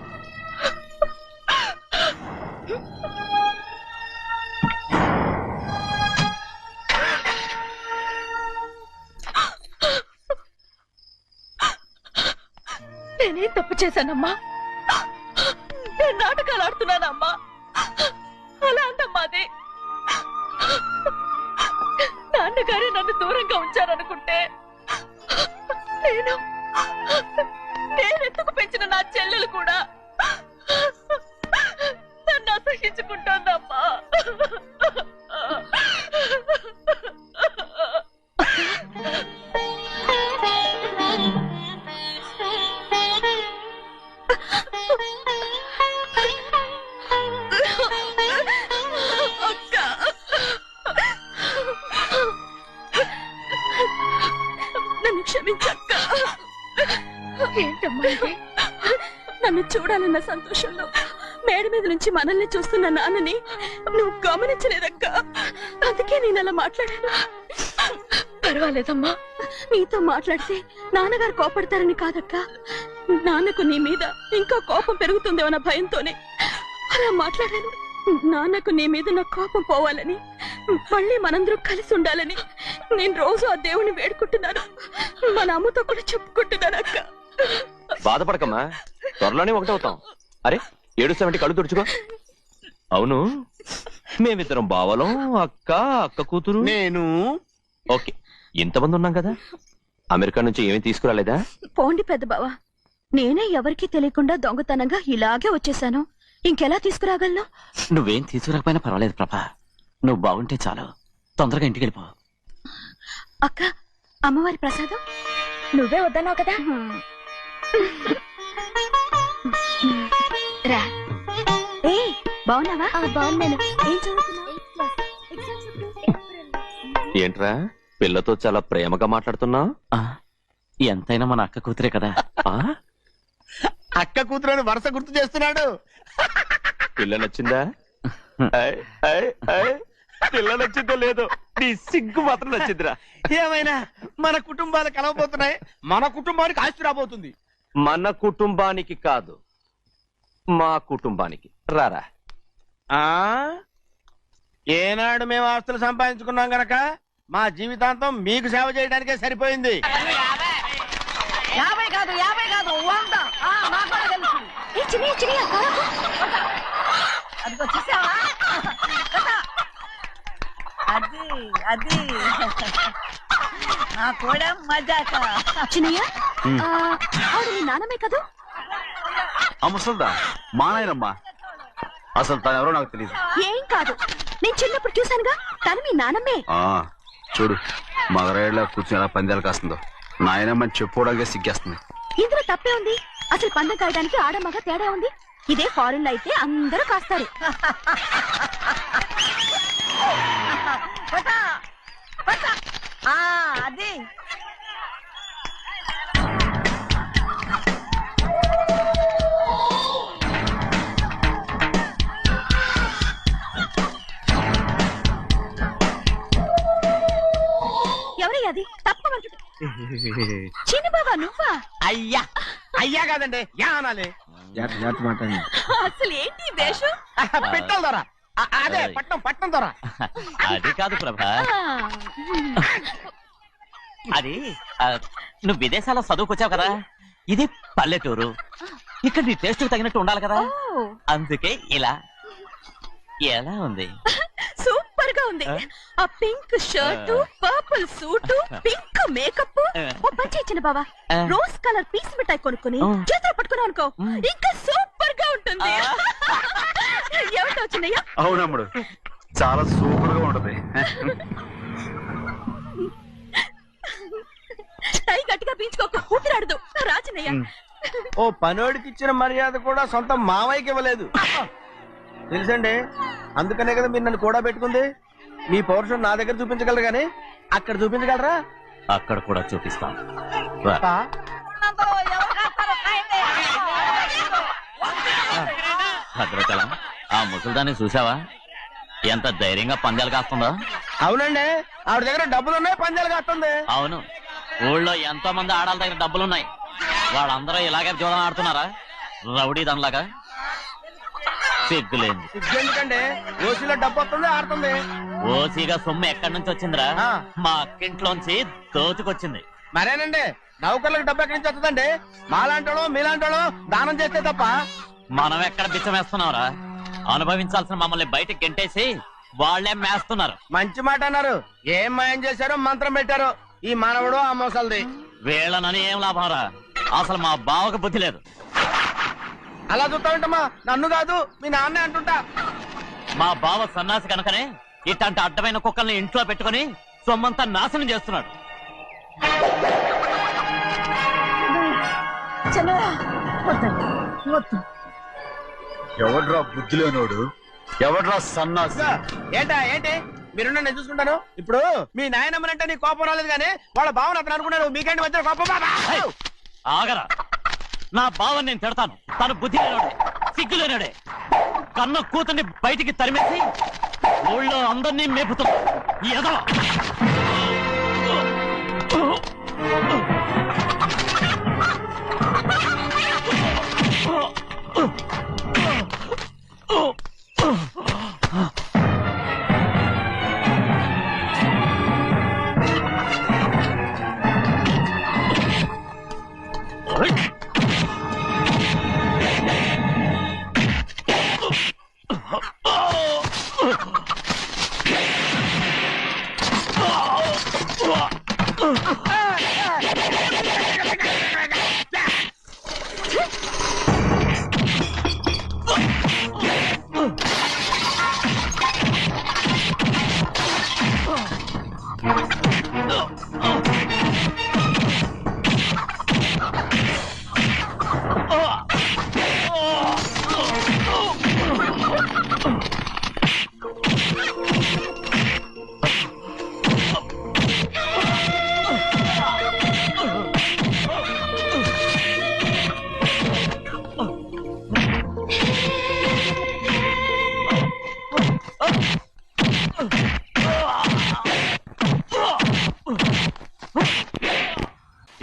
నేనేం తప్పు చేశానమ్మా? నేను నాటకాలు ఆడుతున్నానమ్మా. అలా అంటమ్మా అది. నాన్నగారే నన్ను దూరంగా ఉంచారనుకుంటే నేనెందుకు పెంచిన నా చెల్లెలు కూడా నన్ను అసహించుకుంటోందమ్మా. నన్ను క్షమించక్క. ఏంటమ్మా ఇది? నన్ను చూడాలన్న సంతోషంలో మేడ మీద నుంచి మనల్ని చూస్తున్న నాన్నని నువ్వు గమనించలేదక్క. అందుకే నేను అలా మాట్లాడాను. పర్వాలేదమ్మా, నీతో మాట్లాడితే నాన్నగారు కోపడతారని కాదక్క. నాన్నకు నీ మీద ఇంకా కోపం పెరుగుతుందేమన్న భయంతోనే అలా మాట్లాడాను. నాన్నకు నీ మీద నా కోపం పోవాలని, మళ్ళీ మనందరూ కలిసి ఉండాలని నేను రోజు ఆ దేవుని వేడుకుంటున్నాను. మన అమ్మతో కూడా చెప్పుకుంటున్నాను అక్క. బాధపడకమ్మా, త్వరలోనే ఒకటవుతాం. అరే ఏడుస్తామంటే కళ్ళు తుడుచుకో. అవును, మేమిద్దరం బావలం, అక్క కూతురు, నేను. ఓకే, ఇంతమంది ఉన్నాం కదా. అమెరికా నుంచి ఏమీ తీసుకురాలేదా? పోండి పెద్ద బావ, నేనే ఎవరికీ తెలియకుండా దొంగతనంగా ఇలాగే వచ్చేసాను. ఇంకెలా తీసుకురాగలను? నువ్వేం తీసుకురాకపోయినా పర్వాలేదు ప్రభా, నువ్వు బాగుంటే చాలు. తొందరగా ఇంటికి వెళ్ళిపో. అక్క, అమ్మవారి ప్రసాదం నువ్వే వద్దన్నావు కదా. రా. ఏ బాగున్నావా? బాగున్నాను. ఏం చదువుతున్నావు? ఏంట్రా పిల్లతో చాలా ప్రేమగా మాట్లాడుతున్నా? ఎంతైనా మన అక్క కూతురే కదా. అక్క కూతురని వరుస గుర్తు చేస్తున్నాడు. పిల్ల నచ్చిందా? పిల్ల నచ్చిందో లేదో, నీ సిగ్గు మాత్రం నచ్చిందిరా. ఏమైనా మన కుటుంబాలు కలవబోతున్నాయి. మన కుటుంబానికి ఆస్తి రాబోతుంది. మన కుటుంబానికి కాదు, మా కుటుంబానికి. రారా. ఏనాడు మేము ఆస్తులు సంపాదించుకున్నాం గనక మా జీవితాంతం మీకు సేవ చేయడానికే సరిపోయింది. 50 కాదు 100. అదిగో చూసావా? అది నా కూడా మజాక. చిన్నయ్య, ఆవిడ నీ నాన్నమే కదా? ముసల్దా మా నాయనమ్మా. అసలు తను ఎవరో నాకు తెలియదు. ఏం కాదు, నేను చిన్నప్పుడు చూశానుగా, తను మీ నాన్నమే. చూడు మగరాయిలా కూర్చుని ఎలా పందాలు కాస్తుందో. నాయనమ్మని చెప్పుకోవడానికి సిగ్గేస్తుంది. ఇందులో తప్పే ఉంది? అసలు పందెం కాయడానికి ఆడమగ తేడా ఉంది. ఇదే ఫారెన్ లో అయితే అందరూ కాస్తారు. అది ఎవరయ్యా అది? తప్పమంటు చిన్ని బాబా, నువ్వా? అయ్యా అయ్యా కాదండి, యా అనాలి. అసలు ఏంటి వేషం? పెట్టాలి దొర. అదే పట్నం దొర. అది కాదు ప్రభా, అది నువ్వు విదేశాల్లో చదువుకొచ్చావు కదా, ఇది పల్లెటూరు. ఇక్కడ నీ టేస్ట్ తగినట్టు ఉండాలి కదా, అందుకే ఇలా. ఎలా ఉంది? సూపర్ గా ఉంది. ఆ pink shirt, purple suit, pink makeup. ఓ పని ఇచ్చిన బావా, రోజ్ కలర్ పీస్ మిఠాయి కొనుక్కుని చేతిలో పట్టుకున్నావు అనుకో, ఇంకా సూపర్ గా ఉంటుంది. ఏమిటో చిన్నయ్య? అవునమ్ముడు, చాలా సూపర్ గా ఉంటది. టై గట్టిగా పీంచుకోకు, ఊపిరాడదు. రాజనయ్య, ఓ పనోడికి ఇచ్చిన మర్యాద కూడా సొంత మావయ్యకి ఇవ్వలేదు తెలుసండి. అందుకనే కదా మీరు నన్ను కూడా పెట్టుకుంది. మీ పౌరుషం నా దగ్గర చూపించగలరు గానీ అక్కడ చూపించగలరా? అక్కడ కూడా చూపిస్తాం. భద్రతల, ఆ ముసల్దాన్ని చూసావా? ఎంత ధైర్యంగా పందాలు కాస్తుందో. అవునండి, ఆవిడ దగ్గర డబ్బులు ఉన్నాయి, పందాలు కాస్తుంది. అవును, ఊళ్ళో ఎంతో మంది ఆడాళ్ళ దగ్గర డబ్బులున్నాయి. వాళ్ళందరూ ఇలాగే జూదం ఆడుతున్నారా రౌడీ దానిలాగా? సిగ్గులేంది. ఎందుకండి ఓసీలో డబ్బు వస్తుంది, ఆడుతుంది. ఓసీగా సొమ్ము ఎక్కడి నుంచి వచ్చిందిరా? మా అక్కింట్లోంచి దోచుకొచ్చింది. మరేనండి, నౌకర్లకు డబ్బు ఎక్కడి నుంచి వస్తుందండి? మాలాంటోళ్ళు మీలాంటోళ్ళు దానం చేస్తే తప్ప. మనం ఎక్కడ బిచ్చం వేస్తున్నావురా? అనుభవించాల్సిన మమ్మల్ని బయటకు గెంటేసి వాళ్లే మేస్తున్నారు. మంచి మాట అన్నారు. ఏం మాయం చేశారో మంత్రం పెట్టారు ఈ మానవుడు ఆ మోసల్ది. వీళ్ళనని ఏం లాభంరా? అసలు మా బావకు బుద్ధి లేదు. అలా చూస్తా ఉంటామా? నన్ను కాదు మీ నాన్నే అంటుంటా. మా బావ సన్నాసి కనుకనే ఇట్లాంటి అడ్డమైన కుక్కల్ని ఇంట్లో పెట్టుకుని సొమ్మంతా నాశనం చేస్తున్నాడు. ఎవడ్రా బుద్ధిలోనోడు? ఎవడ్రా సన్నాసి? ఏంటి మీరు నేను చూసుకుంటాను. ఇప్పుడు మీ నాయనమ్మనంటే నీ కోపం రాలేదు కానీ వాళ్ళ బావన అతను అనుకున్నాడు. మీకేంటి మధ్య కోపం? ఆగరా, నా బావని నేను తిడతాను. తను బుద్ధి లేనాడే, సిగ్గు లేనాడే. కన్న కూతుర్ని బయటికి తరిమేసి ఊళ్ళో అందరినీ మేపుతున్నా. ఎదవ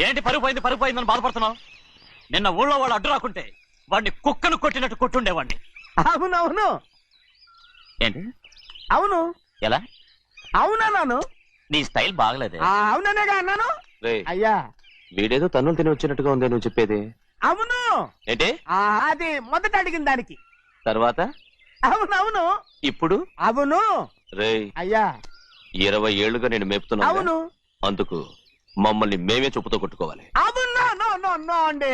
ఏంటి పరుగు పోయిందని బాధపడుతున్నావు? నిన్న ఊళ్ళో వాళ్ళు అడ్డు రాకుంటే వాడిని కుక్కను కొట్టినట్టు కొట్టుండేవాడిని. అవునవును. ఏంటి? అవును. ఎలా? అవునన్నాను. నీ స్టైల్ బాగలేదే. అవుననేగా అన్నాను. అయ్యా, వీడేదో తన్నులు తిని వచ్చినట్టుగా ఉంది నువ్వు చెప్పేది. అవును. ఏంటి? అది మొదట అడిగిన దానికి. తర్వాత అవునవును. ఇప్పుడు అవును. రేయ్, అయ్యా 20 ఏళ్లుగా నేను మేపుతున్నా. అవును. అందుకు మమ్మల్ని మేమే చెప్పుతో కొట్టుకోవాలి. అవును. అండి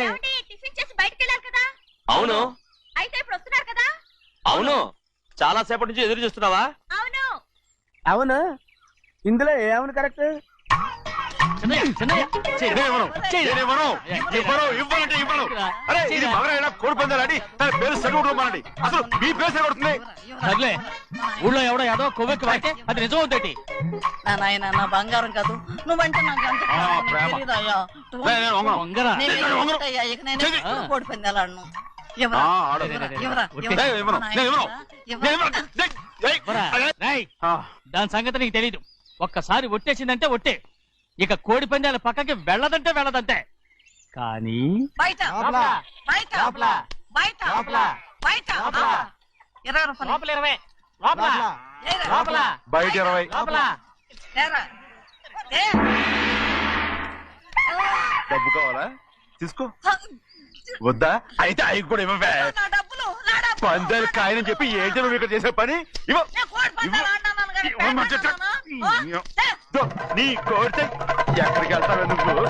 టిఫిన్ చేసి బయటికి వెళ్ళారు కదా? అవును. అయితే ఇప్పుడు వస్తున్నారు కదా? అవును. చాలా సేపటి నుంచి ఎదురు చూస్తున్నావా? అవును. అవును. ఇందులో ఏమవును కరెక్ట్? కోడి పందాలని తన పేరు సరిగొట్టుకోమనండి. అసలు మీ పేరు కొడుతుంది. ఊళ్ళో ఎవడో ఏదో కొవ్వెక్కి వాడితే అది నిజం అవుతాయి. నాయన నా బంగారం కాదు, నువ్వంటే నాకు అంత తెలీదయ్యా. కోడి పందాలను దాని సంగతి నీకు తెలీదు. ఒక్కసారి ఒట్టేసిందంటే ఒట్టే. ఇక కోడి పందాల పక్కకి వెళ్ళదంటే వెళ్ళదంటే. కానీ బయట 20 రూపాయలు బయట 20 డబ్బు కావాలా? తీసుకో. వద్దా? అయితే అవి కూడా ఇవ్వవే. పందాలు కాయని చెప్పి ఏంటి నువ్వు ఇక్కడ చేసే పని? నీ కోరితే ఎక్కడికి వెళ్తావే నువ్వు?